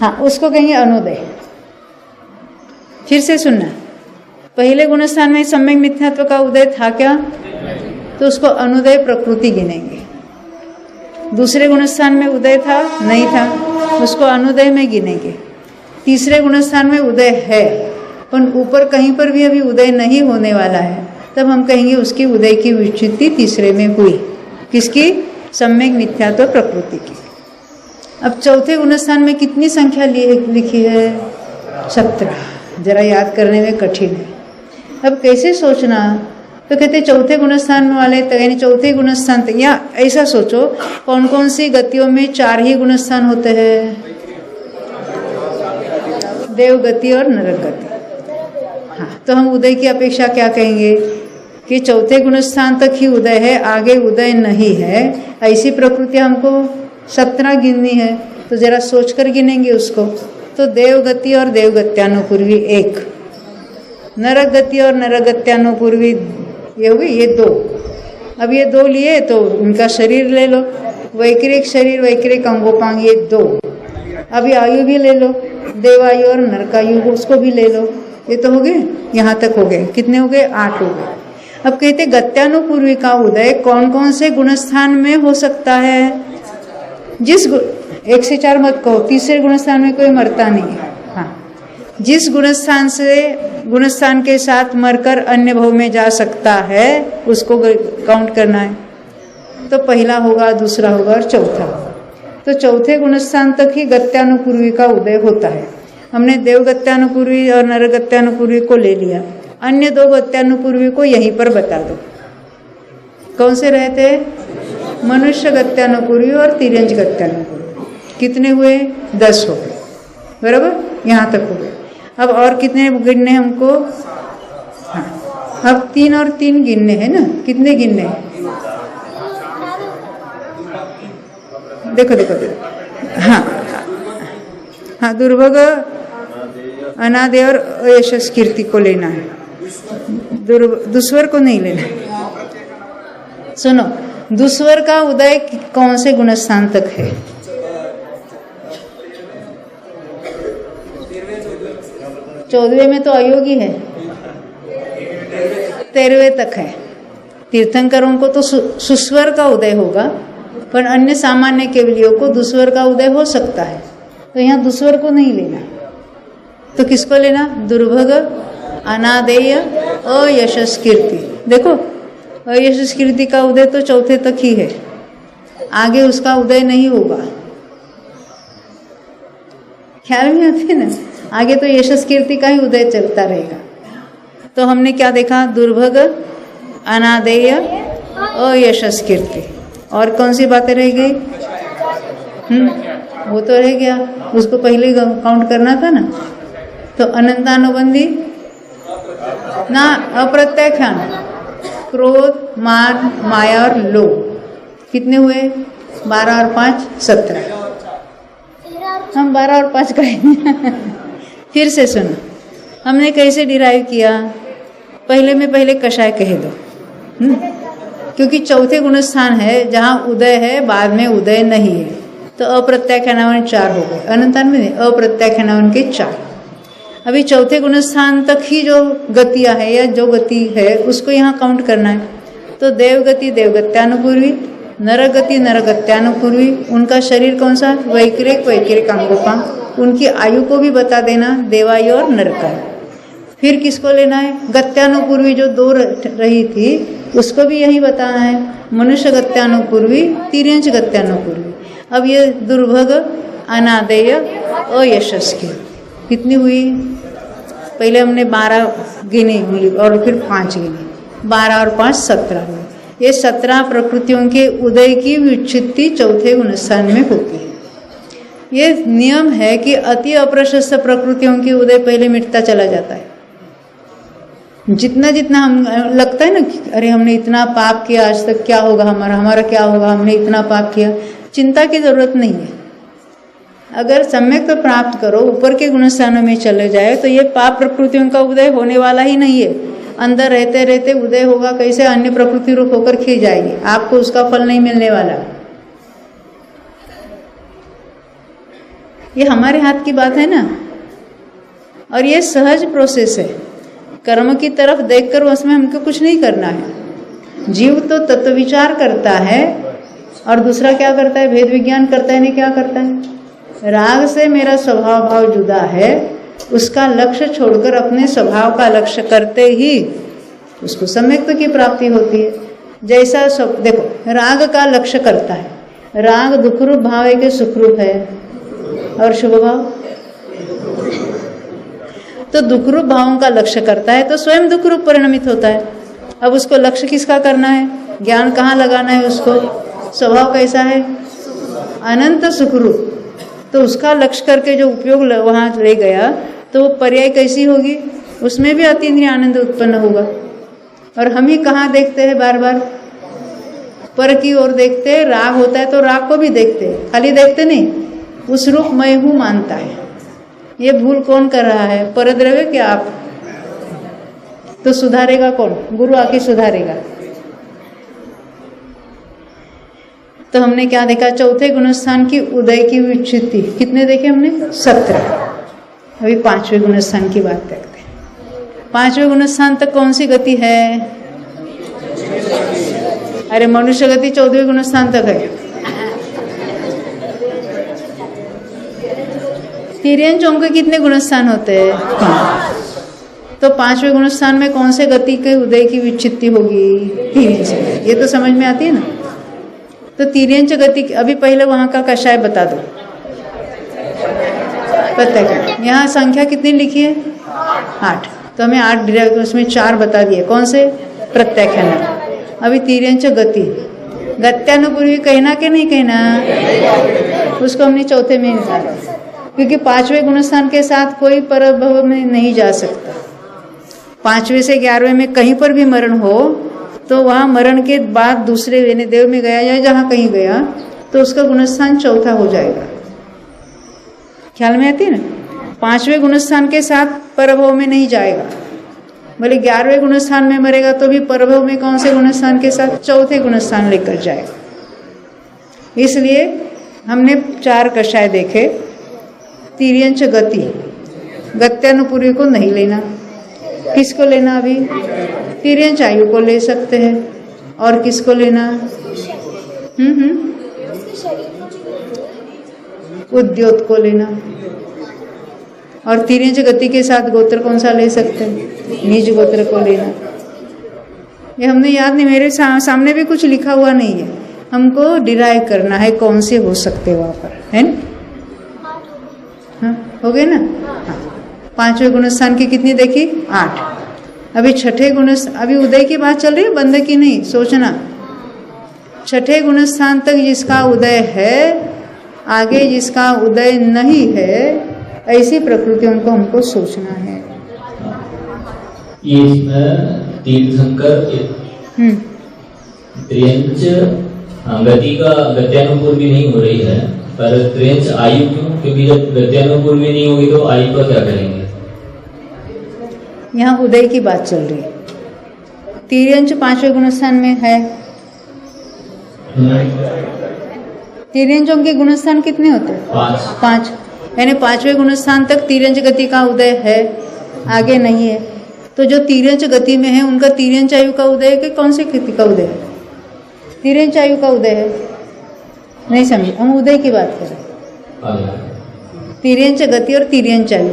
हाँ, उसको कहेंगे अनुदय। फिर से सुनना, पहले गुणस्थान में सम्यक मिथ्यात्व का उदय था क्या? तो उसको अनुदय प्रकृति गिनेंगे। दूसरे गुणस्थान में उदय था? नहीं था, उसको अनुदय में गिनेंगे। तीसरे गुणस्थान में उदय है, पर ऊपर कहीं पर भी अभी उदय नहीं होने वाला है, तब हम कहेंगे उसकी उदय की विच्युति तीसरे में हुई। किसकी? सम्यक मिथ्यात्व प्रकृति की। अब चौथे गुणस्थान में कितनी संख्या लिखी है? 17। जरा याद करने में कठिन है। अब कैसे सोचना? तो कहते चौथे गुणस्थान वाले, तो यानी चौथे गुणस्थान, या ऐसा सोचो कौन कौन सी गतियों में 4 ही गुणस्थान होते हैं? देव गति और नरक गति। हाँ, तो हम उदय की अपेक्षा क्या कहेंगे कि चौथे गुणस्थान तक ही उदय है, आगे उदय नहीं है। ऐसी प्रकृति हमको 17 गिननी है, तो जरा सोचकर गिनेंगे उसको। तो देवगति और देवगत्यानुपूर्वी 1, नरक गति और नरगत्यानुपूर्वी ये हुई, ये 2। अब ये 2 लिए तो उनका शरीर ले लो, वैक्रिक शरीर वैक्रिक अंगोपांग, ये 2। अभी आयु भी ले लो, देवायु और नरकायु, उसको भी ले लो। ये तो हो गए, यहाँ तक हो गए। कितने हो गए? 8 हो गए। अब कहते गत्यानुपूर्वी का उदय कौन कौन से गुणस्थान में हो सकता है? जिस 1 से 4 मत कहो, तीसरे गुणस्थान में कोई मरता नहीं है। हाँ, जिस गुणस्थान के साथ मरकर अन्य भव में जा सकता है उसको काउंट करना है। तो पहला होगा, दूसरा होगा और चौथा होगा। तो चौथे गुणस्थान तक ही गत्यानुपूर्वी का उदय होता है। हमने देवगत्यानुपूर्वी और नरगत्यानुपूर्वी को ले लिया, अन्य 2 गत्यानुपूर्वी को यहीं पर बता दो। कौन से रहते? मनुष्य गत्यानुपूर्वी और तिर्यंज गत्यानुपूर्वी। कितने हुए? 10 हो गए, बराबर, यहाँ तक हो गए। अब और कितने गिनने हमको? हाँ, अब 3 और 3 गिनने हैं ना। कितने गिनने हैं? देखो देखो देखो, हाँ हाँ, दुर्भग, अनादि और अयशस कीर्ति को लेना है, दुस्वर को नहीं लेना। सुनो, दुस्वर का उदय कौन से गुणस्थान तक है? 14वें में तो अयोगी है, 13वें तक है। तीर्थंकरों को तो सुस्वर का उदय होगा, पर अन्य सामान्य केवलियों को दुस्वर का उदय हो सकता है। तो यहाँ दुस्वर को नहीं लेना, तो किसको लेना? दुर्भग, अनादेय, अयशस कीर्ति। देखो, अयशस कीर्ति का उदय तो चौथे तक ही है, आगे उसका उदय नहीं होगा। ख्याल में आते हैं ना? आगे तो यशस कीर्ति का ही उदय चलता रहेगा। तो हमने क्या देखा? दुर्भग, अनादेय, अयशस कीर्ति। और कौन सी बातें रह गई? वो तो रह गया, उसको पहले काउंट करना था ना। तो अनंतानुबंधी ना, अप्रत्याख्यान, क्रोध, मान, माया और लोभ। कितने हुए? 12 और 5 17। हम 12 और 5 कहेंगे। फिर से सुनो, हमने कैसे डिराइव किया? पहले कषाय कह दो, क्योंकि चौथे गुणस्थान है जहाँ उदय है, बाद में उदय नहीं है। तो अप्रत्याख्यानावन 4 हो गए, अनंतान में अप्रत्याख्यानावन के 4। अभी चौथे गुणस्थान तक ही जो गतियाँ है या जो गति है उसको यहाँ काउंट करना है। तो देवगति देवगत्यानुपूर्वी, नरगति नरगत्यानुपूर्वी, उनका शरीर कौन सा? वैक्रिक वैक्रिक अंगोपांग। उनकी आयु को भी बता देना, देवायु और नरकायु। फिर किसको लेना है? गत्यानुपूर्वी जो 2 रही थी उसको भी यही बताना है, मनुष्य गत्यानुपूर्वी, तिर्यंच गत्यानुपूर्वी। अब ये दुर्भग, अनादेय, अयशस की कितनी हुई? पहले हमने 12 गिनी हुई और फिर 5 गिनी, 12 और 5 17 हुई। ये 17 प्रकृतियों के उदय की विच्छित्ति चौथे गुणस्थान में होती है। ये नियम है कि अति अप्रशस्त प्रकृतियों की उदय पहले मिटता चला जाता है। जितना जितना हम लगता है ना कि अरे हमने इतना पाप किया, आज तक क्या होगा हमारा क्या होगा, हमने इतना पाप किया, चिंता की जरूरत नहीं है। अगर सम्यक तो प्राप्त करो, ऊपर के गुणस्थानों में चले जाए तो ये पाप प्रकृतियों का उदय होने वाला ही नहीं है। अंदर रहते रहते उदय होगा कैसे, अन्य प्रकृति रूप होकर खिल जाएगी, आपको उसका फल नहीं मिलने वाला। ये हमारे हाथ की बात है ना, और ये सहज प्रोसेस है। कर्म की तरफ देखकर उसमें हमको कुछ नहीं करना है। जीव तो तत्व विचार करता है और दूसरा क्या करता है, भेद विज्ञान करता है। नहीं, क्या करता है, राग से मेरा स्वभाव भाव जुदा है, उसका लक्ष्य छोड़कर अपने स्वभाव का लक्ष्य करते ही उसको सम्यक्त्व की प्राप्ति होती है। जैसा सब देखो, राग का लक्ष्य करता है, राग दुख रूप भाव है कि सुख रूप है, और शुभ भाव तो दुख रूप भावों का लक्ष्य करता है तो स्वयं दुख रूप परिणमित होता है। अब उसको लक्ष्य किसका करना है, ज्ञान कहाँ लगाना है उसको, स्वभाव कैसा है, अनंत सुख रूप, तो उसका लक्ष्य करके जो उपयोग वहाँ ले गया तो वो पर्याय कैसी होगी, उसमें भी अतीन्द्रिय आनंद उत्पन्न होगा। और हम ही कहाँ देखते हैं, बार बार पर की ओर देखते हैं। राग होता है तो राग को भी देखते हैं, खाली देखते नहीं, उस रूप मैं हूँ मानता है। ये भूल कौन कर रहा है, परद्रव्य क्या आप, तो सुधारेगा कौन, गुरु आके सुधारेगा। तो हमने क्या देखा, चौथे गुणस्थान की उदय की विच्छित्ति कितने देखे हमने, 17। अभी 5वें गुणस्थान की बात करते हैं। 5वें गुणस्थान तक कौन सी गति है, अरे मनुष्य गति 14वें गुणस्थान तक है। तिर्यंच ओम के कितने गुणस्थान होते हैं, 5। तो 5वें गुणस्थान में कौन से गति के उदय की विच्छित्ति होगी, तिर्यंच। ये तो समझ में आती है ना। तो तिर्यंच गति, अभी पहले वहां का कषाय बता दो, प्रत्येक यहाँ संख्या कितनी लिखी है, 8। तो हमें 8 डिराइव, उसमें 4 बता दिए, कौन से, प्रत्याख्यान। अभी तिर्यंच गति, गत्यानुपूर्वी कहना कि नहीं कहना, उसको हमने चौथे में निकाला, क्योंकि 5वें गुणस्थान के साथ कोई परभव में नहीं जा सकता। 5वें से 11वें में कहीं पर भी मरण हो तो वहाँ मरण के बाद दूसरे यानी देव में गया या जहाँ कहीं गया तो उसका गुणस्थान चौथा हो जाएगा। ख्याल में आती है ना, 5वें गुणस्थान के साथ परभव में नहीं जाएगा। बोले 11वें गुणस्थान में मरेगा तो भी परभव में कौन से गुणस्थान के साथ, चौथे गुणस्थान लेकर जाएगा। इसलिए हमने 4 कषाय देखे। तिर्यंच गति, गत्यानुपूर्वी को नहीं लेना, किसको लेना, अभी तिर्यंच आयु को ले सकते हैं, और किसको लेना, उद्योत को लेना। और तिर्यंच गति के साथ गोत्र कौन सा ले सकते हैं, निज गोत्र को लेना। ये हमने याद नहीं, मेरे सामने भी कुछ लिखा हुआ नहीं है, हमको डिराइव करना है कौन से हो सकते वहां पर, है ना। हाँ, हो गए ना। हाँ, 5वें गुणस्थान की कितनी देखी, 8। अभी 6ठे गुणस्थान, अभी उदय की बात चल रही है, बंद की नहीं, सोचना। 6ठे गुणस्थान तक जिसका उदय है, आगे जिसका उदय नहीं है, ऐसी प्रकृतियों को हमको सोचना है। ये तीर्थंकर त्रियंच गति का गत्यानुपूर्वी नहीं हो रही है, पर त्रियंच आयु क्यों, क्योंकि जब गत्यानुपूर्वी नहीं होगी तो आयु का क्या करेंगे। यहाँ उदय की बात चल रही है। तिर्यंच 5वें गुणस्थान में है। तिर्यंचों के गुणस्थान कितने होते हैं, 5। यानी 5वें गुणस्थान तक तिर्यंच गति का उदय है, आगे नहीं है। तो जो तिर्यंच गति में है उनका तिर्यंच आयु का उदय है कि कौन सी गति का उदय है, तिर्यंच आयु का उदय है। नहीं समझे, हम उदय की बात करें। तिर्यंच गति और तिर्यंच आयु,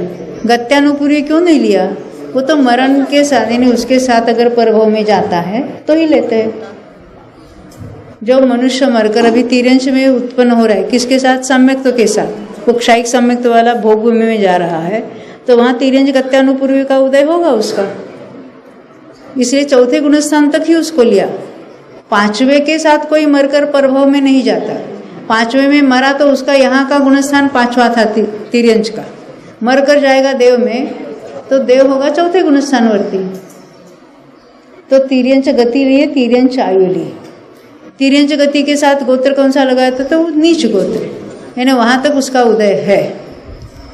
गत्यानुपूर्वी क्यों नहीं लिया, वो तो मरण के साथ यानी उसके साथ अगर परभव में जाता है तो ही लेते हैं। जो मनुष्य मरकर अभी तिर्यंच में उत्पन्न हो रहा है, किसके साथ, सम्यक्त्व के साथ, उपक्षायिक सम्यक्त्व वाला भोग भूमि में जा रहा है, तो वहाँ तिर्यंच गत्यानुपूर्वी का उदय होगा उसका। इसलिए 4थे गुणस्थान तक ही उसको लिया। 5वें के साथ कोई मरकर परभव में नहीं जाता, 5वें में मरा तो उसका यहाँ का गुणस्थान 5वां था तिर्यंच का, मर कर जाएगा देव में तो देव होगा 4थे गुणस्थानवर्ती। तो तिर्यंच गति लिए, तिर्यंच आयु लिए। तिर्यंच गति के साथ गोत्र कौन सा लगाया था? तो वो नीच गोत्र, यानी वहाँ तक उसका उदय है।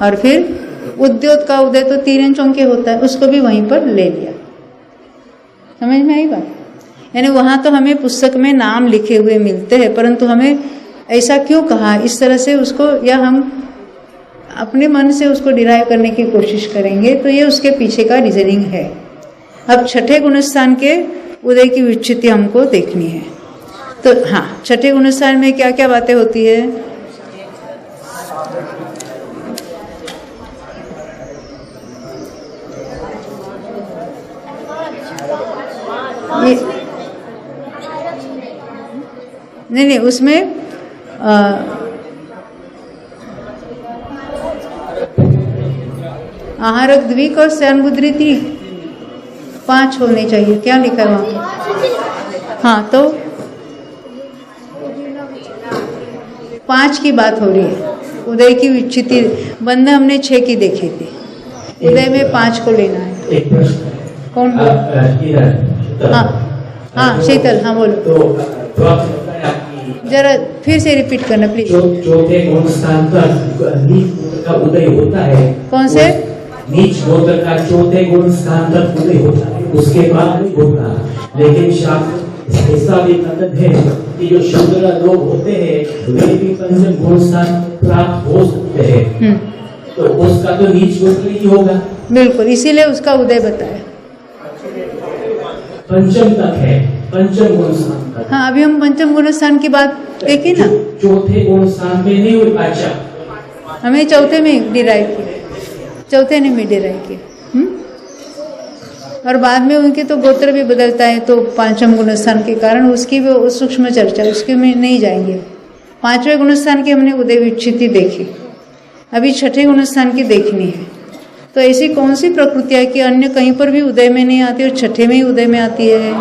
और फिर उद्योत का उदय तो तिर्यंचों के होता है, उसको भी वहीं पर ले लिया। समझ में आई बात? यानी वहाँ तो हमें पुस्तक में नाम लिखे हुए मिलते हैं, परंतु हमें ऐसा क्यों कहा, इस तरह से उसको, या हम अपने मन से उसको डिराइव करने की कोशिश करेंगे, तो ये उसके पीछे का रीजनिंग है। अब छठे गुणस्थान के उदय की विच्युति हमको देखनी है। तो हाँ, छठे गुणस्थान में क्या क्या बातें होती है? नहीं, उसमें आहारक द्विक और शयनबुद्धि 5 होने चाहिए। क्या लिखा है वहाँ? हाँ, तो 5 की बात हो रही है। उदय की विच्युति बंद हमने 6 की देखी थी, उदय में 5 को लेना है। एक प्रश्न कौन बोल? हाँ शीतल, हाँ बोलो। तो जरा फिर से रिपीट करना प्लीज। चौथे गुणस्थान तक नीच गोत्र का उदय होता है। कौन से? नीच गोत्र का चौथे गुणस्थान तक उदय होता है, उसके बाद नहीं होता। लेकिन शास्त्र ऐसा भी कथन है कि जो शूद्र लोग होते हैं वे भी पंचम गुणस्थान प्राप्त हो सकते हैं, तो उसका तो नीच गोत्र ही होगा। बिल्कुल, इसीलिए उसका उदय बताया। पंचम तक है, पंचम गुणस्थान तक। हाँ, अभी हम पंचम गुणस्थान की बात देखी ना। चौथे गुणस्थान में नहीं हो। अच्छा, हमें चौथे में डिराइव किया, चौथे ने में डिराइव किया। और बाद में उनके तो गोत्र भी बदलता है, तो पांचम गुणस्थान के कारण उसकी भी सूक्ष्म चर्चा, उसके में नहीं जाएंगे। 5वें गुणस्थान की हमने उदय विच्युति देखी, अभी छठे गुणस्थान की देखनी है। तो ऐसी कौन सी प्रकृतियाँ कि अन्य कहीं पर भी उदय में नहीं आती और छठे में ही उदय में आती है?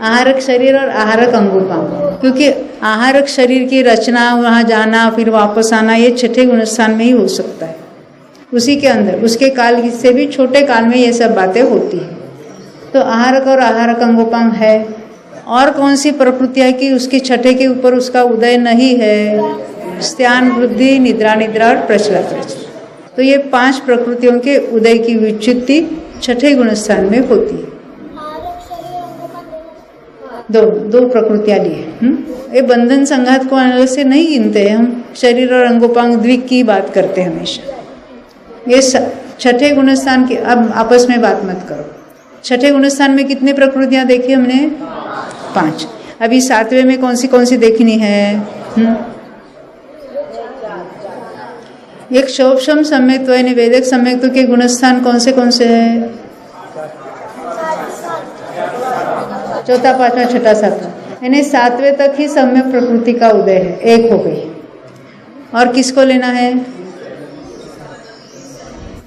आहारक शरीर और आहारक अंगोपांग, क्योंकि आहारक शरीर की रचना, वहाँ जाना फिर वापस आना, ये छठे गुणस्थान में ही हो सकता है। उसी के अंदर, उसके काल से भी छोटे काल में ये सब बातें होती है। तो आहारक और आहारक अंगोपांग है। और कौन सी प्रकृतियाँ कि उसके छठे के ऊपर उसका उदय नहीं है? स्त्यान, वृद्धि, निद्रा निद्रा और प्रचला प्रचला। तो ये 5 प्रकृतियों के उदय की विच्युति छठे गुणस्थान में होती है। दो प्रकृतियां लिए। ये बंधन संघात को अलग से नहीं गिनते हैं हम, शरीर और अंगोपांग द्विक की बात करते हैं हमेशा। ये छठे गुणस्थान के, अब आपस में बात मत करो। छठे गुणस्थान में कितने प्रकृतियां देखी हमने? 5। अभी 7वें में कौन सी देखनी है? एक शोभशम सम्यक्त्व यानी वेदक सम्यक्त्व के गुणस्थान कौन से है? चौथा, पांचवा, छठा, सातवां, यानी 7वें तक ही सम्यक प्रकृति का उदय है। एक हो गई। और किसको लेना है?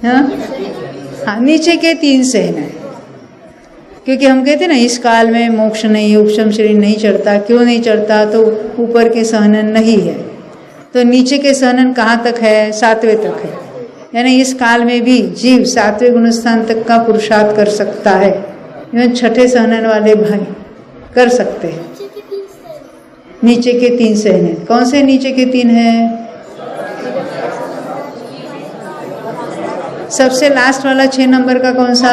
हाँ, नीचे के 3 सहना है, क्योंकि हम कहते ना इस काल में मोक्ष नहीं, उपशम शरीर नहीं चढ़ता। क्यों नहीं चढ़ता? तो ऊपर के सहनन नहीं है। तो नीचे के सहनन कहाँ तक है? 7वें तक है। यानी इस काल में भी जीव 7वें गुणस्थान तक का पुरुषार्थ कर सकता है। एवं छठे सहनन वाले भाई कर सकते हैं। नीचे के 3 सहने कौन से? नीचे के 3 है? सबसे लास्ट वाला 6 नंबर का कौन सा?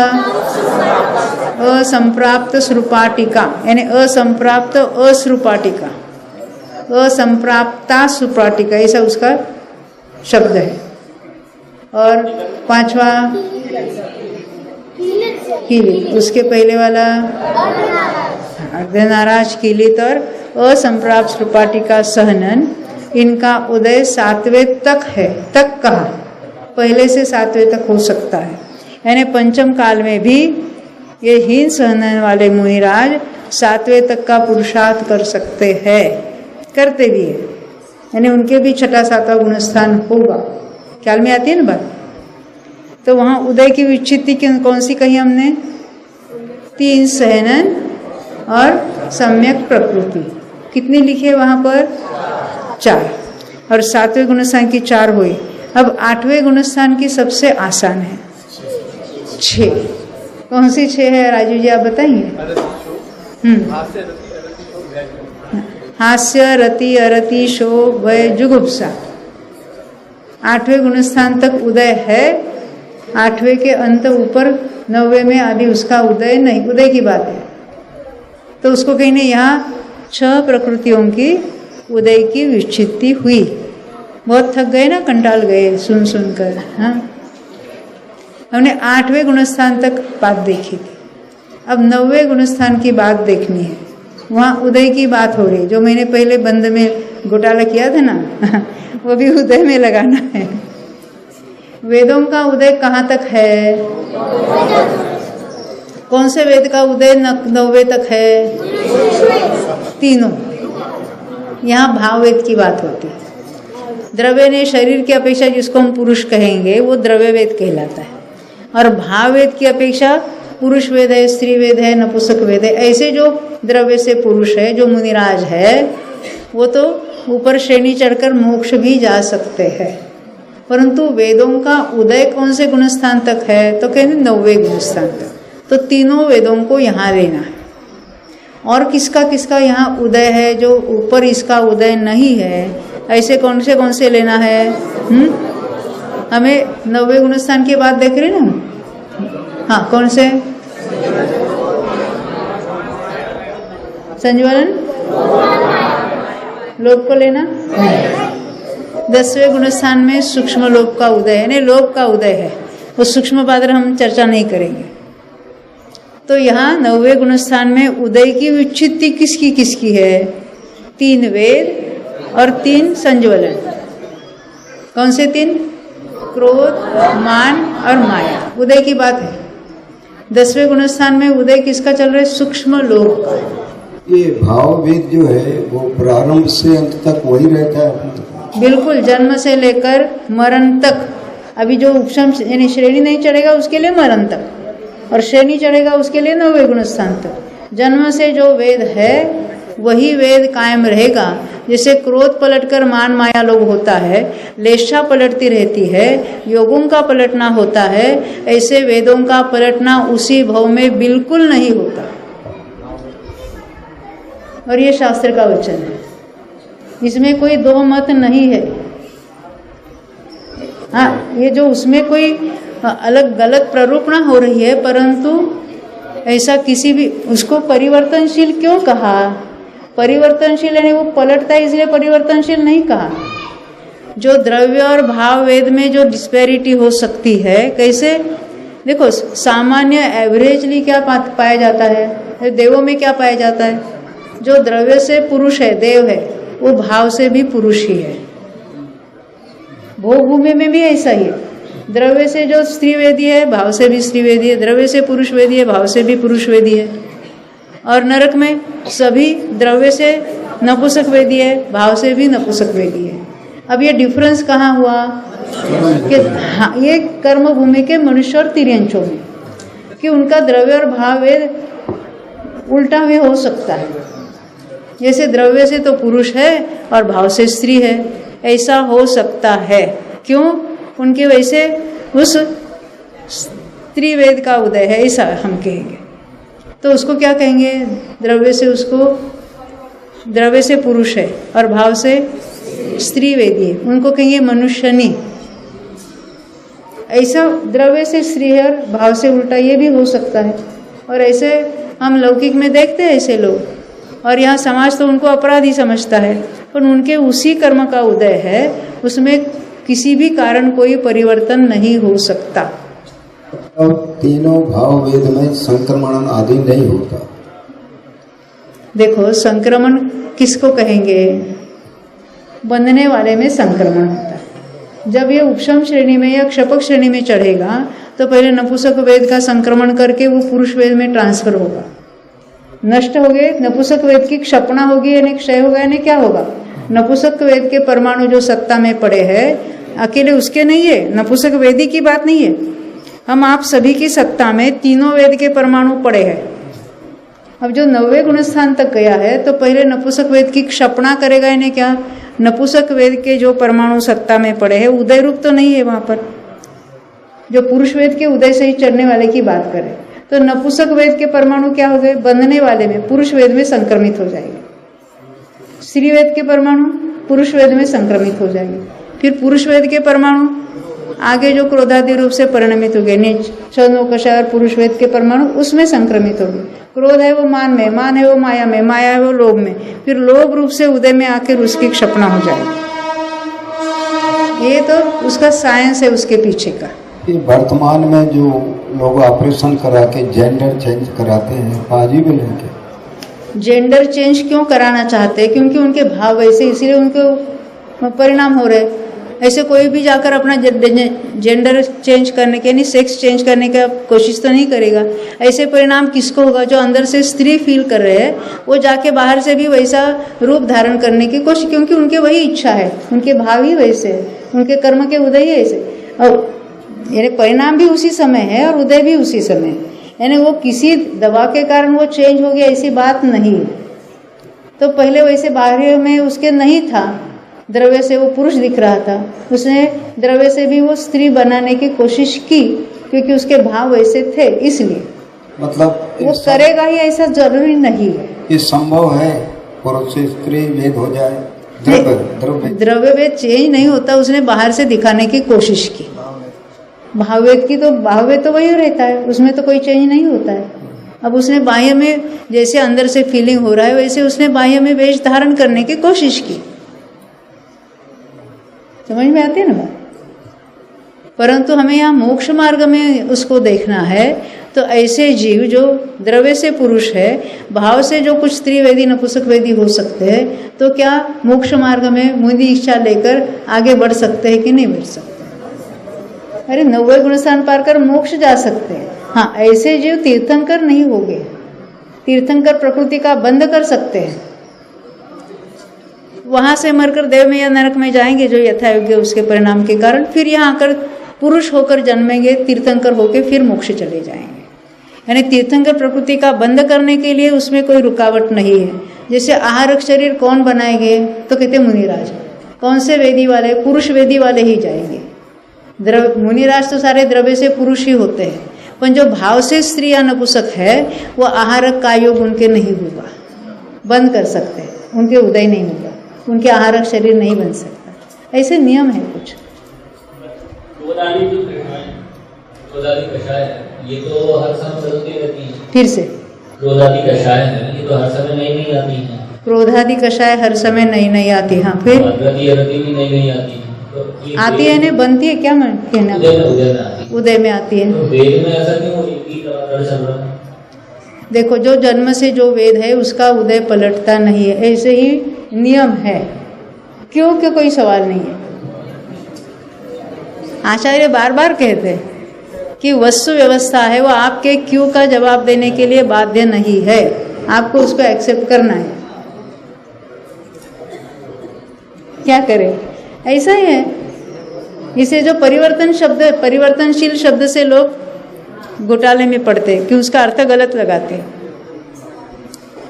असंप्राप्त श्रुपाटिका, यानी असंप्राप्त अश्रुपाटिका, असंप्राप्ता सुप्राटिका, ऐसा उसका शब्द है। और 5वां कीलित, उसके पहले वाला अर्धनाराज कीलित और असंप्राप्त सुप्राटिका सहनन, इनका उदय 7वें तक है। तक कहा? पहले से 7वें तक हो सकता है। यानी पंचम काल में भी ये हीन सहनन वाले मुनिराज 7वें तक का पुरुषार्थ कर सकते हैं, करते भी है। यानी उनके भी छठा 7वां गुणस्थान होगा। ख्याल में आती है ना बात? तो वहाँ उदय की विच्युति कौन सी कही हमने? 3 सहनन और सम्यक प्रकृति। कितनी लिखी है वहाँ पर? 4। और 7वें गुणस्थान की 4 हुई। अब 8वें गुणस्थान की सबसे आसान है 6। कौन सी 6 है राजू जी, आप बताएंगे? हास्य, रति, अरति, शोक, भय, जुगुप्सा। 8वें गुणस्थान तक उदय है, 8वें के अंत ऊपर 9वें में आदि उसका उदय नहीं, उदय की बात है। तो उसको कहीं नहीं, यहाँ 6 प्रकृतियों की उदय की विच्छित्ति हुई। बहुत थक गए ना, कंटाल गए सुन सुनकर। हाँ, हमने 8वें गुणस्थान तक बात देखी थी। अब 9वें गुणस्थान की बात देखनी है। वहाँ उदय की बात हो रही, जो मैंने पहले बंद में घोटाला किया था ना वो भी उदय में लगाना है। वेदों का उदय कहाँ तक है? कौन से वेद का उदय 9वें तक है? तीनों। यहाँ भाव वेद की बात होती है। द्रव्य ने शरीर की अपेक्षा जिसको हम पुरुष कहेंगे वो द्रव्य वेद कहलाता है, और भाव वेद की अपेक्षा पुरुष वेद है, स्त्री वेद है, नपुंसक वेद है। ऐसे जो द्रव्य से पुरुष है, जो मुनिराज है, वो तो ऊपर श्रेणी चढ़कर मोक्ष भी जा सकते हैं। परंतु वेदों का उदय कौन से गुणस्थान तक है? तो कहते 9वें गुणस्थान तक। तो तीनों वेदों को यहाँ लेना है। और किसका किसका यहाँ उदय है जो ऊपर इसका उदय नहीं है, ऐसे कौन से लेना है? हमें 9वें गुणस्थान की बात देख रहे ना। हाँ, कौन से? संज्वलन लोभ को लेना। 10वें गुणस्थान में सूक्ष्म लोभ का उदय है, नहीं लोभ का उदय है, वो सूक्ष्म पात्र हम चर्चा नहीं करेंगे। तो यहाँ 9वें गुणस्थान में उदय की विच्छित्ति किसकी किसकी है? 3 वेद और 3 संज्वलन। कौन से 3? क्रोध, मान और माया। उदय की बात है। 10वें गुणस्थान में उदय किसका चल रहा है? सूक्ष्म लोभ का। ये भाव वेद जो है वो प्रारंभ से अंत तक वही रहता है? बिल्कुल, जन्म से लेकर मरण तक। अभी जो उपशम यानी श्रेणी नहीं चढ़ेगा उसके लिए मरण तक, और श्रेणी चढ़ेगा उसके लिए 9वें गुणस्थान तक। जन्म से जो वेद है वही वेद कायम रहेगा। जैसे क्रोध पलटकर मान माया लोभ होता है, लेशा पलटती रहती है, योगों का पलटना होता है, ऐसे वेदों का पलटना उसी भव में बिल्कुल नहीं होता। और ये शास्त्र का वचन है, इसमें कोई दो मत नहीं है। हाँ, ये जो उसमें कोई अलग गलत प्ररूपणा हो रही है, परंतु ऐसा किसी भी उसको परिवर्तनशील क्यों कहा? परिवर्तनशील यानी वो पलटता है इसलिए परिवर्तनशील नहीं कहा। जो द्रव्य और भाव वेद में जो डिस्पैरिटी हो सकती है, कैसे? देखो, सामान्य एवरेजली क्या पाया जाता है? देवों में क्या पाया जाता है? जो द्रव्य से पुरुष है, देव है, वो भाव से भी पुरुष ही है। भोगभूमि में भी ऐसा ही है। द्रव्य से जो स्त्रीवेदी है, भाव से भी स्त्रीवेदी है। द्रव्य से पुरुष वेदी है, भाव से भी पुरुष वेदी है। और नरक में सभी द्रव्य से नपुंसक वेदी है, भाव से भी नपुंसक वेदी है। अब ये डिफरेंस कहाँ हुआ? कि हाँ, ये कर्म भूमि के मनुष्य और तिर्यंशों में, कि उनका द्रव्य और भाव वेद उल्टा भी हो सकता है। जैसे द्रव्य से तो पुरुष है और भाव से स्त्री है, ऐसा हो सकता है। क्यों? उनके वैसे उस स्त्री वेद का उदय है, ऐसा हम कहेंगे। तो उसको क्या कहेंगे? द्रव्य से उसको द्रव्य से पुरुष है और भाव से स्त्री वेदी है, उनको कहेंगे मनुष्यनी। ऐसा द्रव्य से स्त्री है और भाव से उल्टा, ये भी हो सकता है। और ऐसे हम लौकिक में देखते हैं ऐसे लोग, और यहाँ समाज तो उनको अपराधी समझता है, पर उनके उसी कर्म का उदय है, उसमें किसी भी कारण कोई परिवर्तन नहीं हो सकता। और तीनों भाव वेद में संक्रमण आदि नहीं होता। देखो, संक्रमण किसको कहेंगे? बंधने वाले में संक्रमण होता है। जब ये उपशम श्रेणी में या क्षपक श्रेणी में चढ़ेगा तो पहले नपुंसक वेद का संक्रमण करके वो पुरुष वेद में ट्रांसफर होगा। नष्ट हो गए नपुंसक वेद की क्षपणा होगी, यानी क्षय होगा, यानी क्या होगा? नपुंसक वेद के परमाणु जो सत्ता में पड़े हैं अकेले उसके नहीं है, नपुंसक वेदी की बात नहीं है। हम आप सभी की सत्ता में तीनों वेद के परमाणु पड़े हैं। अब जो 90वें गुण स्थान तक गया है तो पहले नपुंसक वेद की क्षपणा करेगा इन्हें क्या? नपुंसक वेद के जो परमाणु सत्ता में पड़े हैं उदय रूप तो नहीं है वहां पर, जो पुरुष वेद के उदय से ही चढ़ने वाले की बात करें तो नपुंसक वेद के परमाणु क्या हो गए? बंधने वाले में पुरुष वेद में संक्रमित हो जाएंगे। स्त्री वेद के परमाणु पुरुष वेद में संक्रमित हो जाएंगे। फिर पुरुष वेद के परमाणु आगे जो क्रोधादि रूप से परिणमित हो गए, नीच छंदो कषाय और पुरुष वेद के परमाणु उसमें संक्रमित हो गए। क्रोध है वो मान में, मान है वो माया में, माया है वो लोभ में, फिर लोभ रूप से उदय में आकर उसकी क्षपणा हो जाएगी। ये तो उसका साइंस है उसके पीछे का। ये वर्तमान में जो लोग ऑपरेशन करा के जेंडर चेंज कराते हैं बाजी में लेके, जेंडर चेंज क्यों कराना चाहते हैं? क्योंकि उनके भाव वैसे, इसीलिए उनके परिणाम हो रहे। ऐसे कोई भी जाकर अपना जेंडर चेंज करने के, यानी सेक्स चेंज करने का कोशिश तो नहीं करेगा। ऐसे परिणाम किसको होगा? जो अंदर से स्त्री फील कर रहे हैं वो जाके बाहर से भी वैसा रूप धारण करने की कोशिश, क्योंकि उनके वही इच्छा है, उनके भाव ही वैसे है, उनके कर्म के उदय ही ऐसे। और यानी परिणाम भी उसी समय है और उदय भी उसी समय है, यानी वो किसी दवा के कारण वो चेंज हो गया ऐसी बात नहीं है। तो पहले वैसे बाहर में उसके नहीं था, द्रव्य से वो पुरुष दिख रहा था, उसने द्रव्य से भी वो स्त्री बनाने की कोशिश की क्योंकि उसके भाव वैसे थे, इसलिए मतलब वो करेगा ही ऐसा जरूरी नहीं है। ये संभव है पुरुष से स्त्री भेद हो जाए? द्रव्य वेद चेंज नहीं होता, उसने बाहर से दिखाने की कोशिश की। भाववेद की तो भाववेद तो वही रहता है, उसमें तो कोई चेंज नहीं होता है। अब उसने बाह्य में जैसे अंदर से फीलिंग हो रहा है वैसे उसने बाह्य में वेश धारण करने की कोशिश की। समझ में आती है ना बात? परंतु हमें यहाँ मोक्ष मार्ग में उसको देखना है। तो ऐसे जीव जो द्रव्य से पुरुष है, भाव से जो कुछ स्त्री वेदी नपुंसक वेदी हो सकते हैं, तो क्या मोक्ष मार्ग में मुनि इच्छा लेकर आगे बढ़ सकते हैं कि नहीं बढ़ सकते? अरे 90 गुण स्थान पार कर मोक्ष जा सकते हैं। हाँ, ऐसे जीव तीर्थंकर नहीं होंगे। तीर्थंकर प्रकृति का बंध कर सकते हैं, वहां से मरकर देव में या नरक में जाएंगे जो यथायोग्य उसके परिणाम के कारण, फिर यहाँ आकर पुरुष होकर जन्मेंगे, तीर्थंकर होकर फिर मोक्ष चले जाएंगे। यानी तीर्थंकर प्रकृति का बंध करने के लिए उसमें कोई रुकावट नहीं है। जैसे आहारक शरीर कौन बनाएंगे? तो कहते मुनिराज। कौन से वेदी वाले? पुरुष वेदी वाले ही जाएंगे। मुनिराज तो सारे द्रव्य से पुरुष ही होते हैं, पर जो भाव से स्त्री या नपुंसक है वो आहारक का योग उनके नहीं होगा, बंद कर सकते हैं, उनके उदय नहीं होगा, उनके आहारक शरीर नहीं बन सकता। ऐसे नियम है कुछ। क्रोधादि कषाय है, ये तो हर समय बदलती रहती है। फिर से क्रोधादि कषाय है, ये तो हर समय नई आती है। क्रोधादि कषाय हर समय नई आती है। हाँ, फिर रति भी नई आती है। तो आती है ना, बनती है क्या कहना? उदय में आती है। तो वेद में ऐसा क्यों चल रहा है? देखो, जो जन्म से जो वेद है उसका उदय पलटता नहीं है, ऐसे ही नियम है। क्यों के कोई सवाल नहीं है। आचार्य बार बार कहते हैं कि वस्तु व्यवस्था है, वो आपके क्यों का जवाब देने के लिए बाध्य नहीं है, आपको उसको एक्सेप्ट करना है। क्या करें? ऐसा ही है। इसे जो परिवर्तनशील शब्द से लोग घोटाले में पड़ते कि उसका अर्थ गलत लगाते।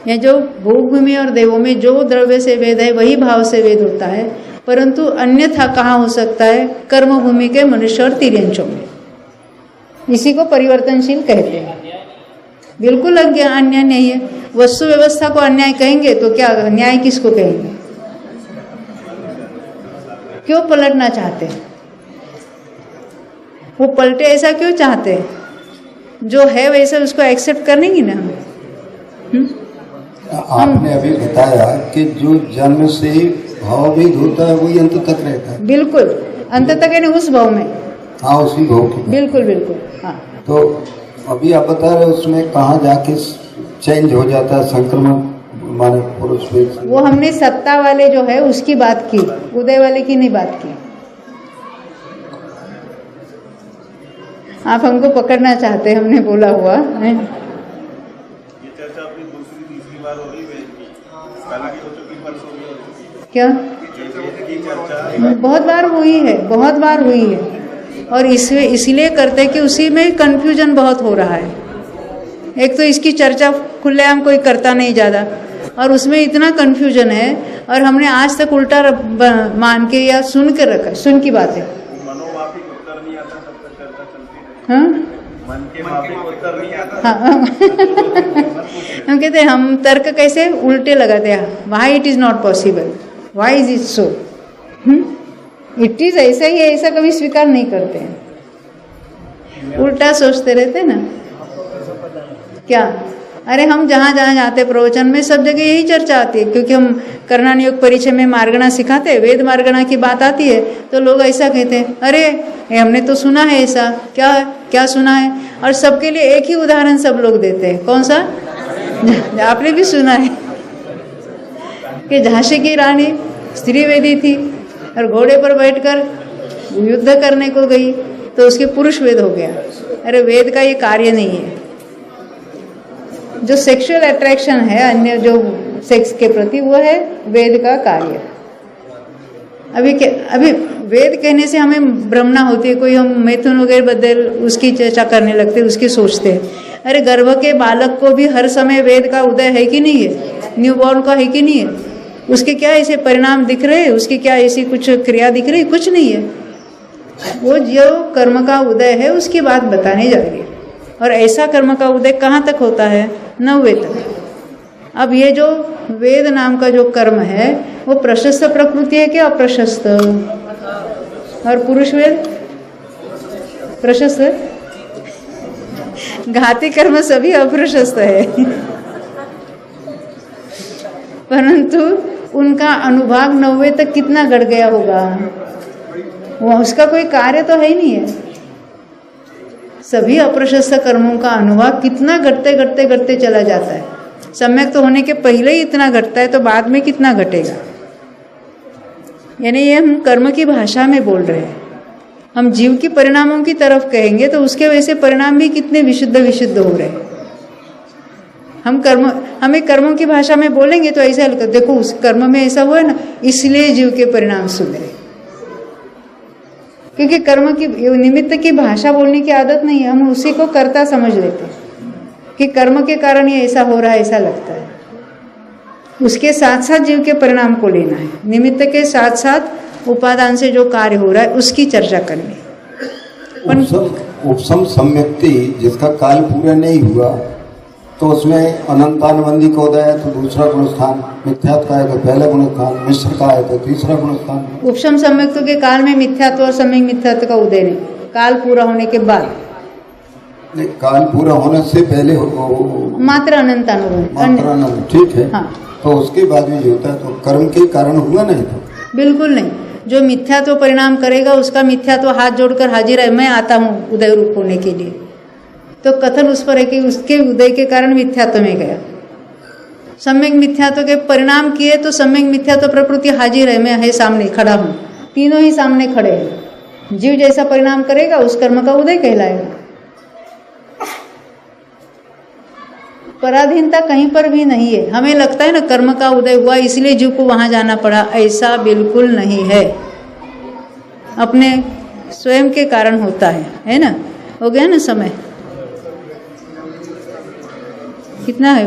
या जो भूभूमि और देवों में जो द्रव्य से वेद है वही भाव से वेद होता है, परंतु अन्यथा कहाँ हो सकता है? कर्म भूमि के मनुष्य और तिर्यंचों में। इसी को परिवर्तनशील कहते हैं। बिल्कुल अन्याय नहीं है। वस्तु व्यवस्था को अन्याय कहेंगे तो क्या न्याय किसको कहेंगे? क्यों पलटना चाहते हैं? वो पलटे ऐसा क्यों चाहते हैं? जो है वैसे उसको एक्सेप्ट करनेंगे ना हम। आपने अभी बताया कि जो जन्म से भावभेद होता है वही अंत तक रहता है। बिल्कुल, अंत तक है ना, उस भाव में। हाँ, उसी भाव की। बिल्कुल बिल्कुल। हाँ, तो अभी आप बता रहे उसमें कहाँ जाके चेंज हो जाता है संक्रमण माने पुरुष वेद? वो हमने सत्ता वाले जो है उसकी बात की, उदय वाले की नहीं बात की। आप हमको पकड़ना चाहते हैं, हमने बोला हुआ है। ये चर्चा अपनी दूसरी तीसरी बार हो रही है हालांकि हो चुकी परसों में। क्या चर्चा बहुत बार हुई है, बहुत बार हुई है। और इसलिए करते कि उसी में कंफ्यूजन बहुत हो रहा है। एक तो इसकी चर्चा खुलेआम कोई करता नहीं ज़्यादा, और उसमें इतना कन्फ्यूजन है, और हमने आज तक उल्टा मान के या सुन के रखा, सुन की बात है। मनोमाफिक उत्तर नहीं आता तब तक चर्चा चलती रहती। हाँ मन के माफिक उत्तर नहीं आता। हाँ हम कहते हैं हम तर्क कैसे उल्टे लगाते हैं, why it is not possible, why is it so, it is ऐसा ही है, ऐसा कभी स्वीकार नहीं करते हैं, उल्टा सोचते रहते हैं ना। क्या, अरे हम जहाँ जहाँ जाते प्रवचन में सब जगह यही चर्चा आती है, क्योंकि हम करणान योग परिचय में मार्गणा सिखाते हैं, वेद मार्गणा की बात आती है तो लोग ऐसा कहते हैं, अरे ये हमने तो सुना है ऐसा, क्या है, क्या सुना है, और सबके लिए एक ही उदाहरण सब लोग देते हैं, कौन सा, आपने भी सुना है कि झांसी की रानी स्त्रीवेदी थी और घोड़े पर बैठकर युद्ध करने को गई तो उसके पुरुष वेद हो गया। अरे वेद का ये कार्य नहीं है, जो सेक्सुअल अट्रैक्शन है अन्य जो सेक्स के प्रति वो है वेद का कार्य। अभी वेद कहने से हमें भ्रमणा होती है, कोई हम मैथुन वगैरह बदल उसकी चर्चा करने लगते हैं, उसकी सोचते हैं। अरे गर्भ के बालक को भी हर समय वेद का उदय है कि नहीं है, न्यूबॉर्न का है कि नहीं है, उसके क्या ऐसे परिणाम दिख रहे हैं, उसकी क्या ऐसी कुछ क्रिया दिख रही है, कुछ नहीं है। वो जो कर्म का उदय है उसकी बात बताने जा रही है, और ऐसा कर्म का उदय कहाँ तक होता है, 9वें तक। अब ये जो वेद नाम का जो कर्म है वो प्रशस्त प्रकृति है क्या अप्रशस्त, और पुरुष वेद प्रशस्त है, घाती कर्म सभी अप्रशस्त है परंतु उनका अनुभाग 9वें तक कितना गढ़ गया होगा, वो उसका कोई कार्य तो है ही नहीं है। सभी अप्रशस्त कर्मों का अनुभाग कितना घटते घटते घटते चला जाता है, सम्यक तो होने के पहले ही इतना घटता है तो बाद में कितना घटेगा। यानी ये हम कर्म की भाषा में बोल रहे हैं, हम जीव की परिणामों की तरफ कहेंगे तो उसके वैसे परिणाम भी कितने विशुद्ध विशुद्ध हो रहे हैं। हमें कर्मों की भाषा में बोलेंगे तो ऐसा लगता है, देखो उस कर्म में ऐसा हुआ ना इसलिए जीव के परिणाम सुधरे, क्योंकि कर्म की निमित्त की भाषा बोलने की आदत नहीं है, हम उसी को कर्ता समझ लेते हैं कि कर्म के कारण ये ऐसा हो रहा है, ऐसा लगता है। उसके साथ साथ जीव के परिणाम को लेना है, निमित्त के साथ साथ उपादान से जो कार्य हो रहा है उसकी चर्चा करनी। उपसम सम्यक्ति जिसका काल पूरा नहीं हुआ तो उसमें अनंतानुबंधी का उदय है तो दूसरा गुणस्थान, मिथ्यात्व का है तो पहला गुणस्थान, मिश्र का है तो तीसरा गुणस्थान। उपशम सम्यक्त्व के काल में मिथ्यात्व और सम्यक मिथ्यात्व का उदय नहीं, काल पूरा होने के बाद। नहीं, काल पूरा होने से पहले मात्र अनंतानुबंध, ठीक है। हाँ। तो उसके बाद में जो होता है तो कर्म के कारण हुआ नहीं तो बिल्कुल नहीं। जो मिथ्यात्व परिणाम करेगा उसका मिथ्यात्व हाथ जोड़कर हाजिर है, मैं आता हूँ उदय रूप होने के लिए, तो कथन उस पर है कि उसके उदय के कारण मिथ्यात्व में गया। सम्यक मिथ्यात्व के परिणाम किए तो सम्यक मिथ्यात्व प्रकृति हाजिर है, मैं है सामने खड़ा हूँ, तीनों ही सामने खड़े हैं। जीव जैसा परिणाम करेगा उस कर्म का उदय कहलाएगा। पराधीनता कहीं पर भी नहीं है। हमें लगता है ना कर्म का उदय हुआ इसलिए जीव को वहां जाना पड़ा, ऐसा बिल्कुल नहीं है। अपने स्वयं के कारण होता है ना। हो गया ना समय, कितना है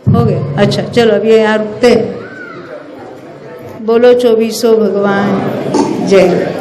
हो गया। अच्छा चलो अब ये यहाँ रुकते हैं। बोलो 2400 भगवान जय।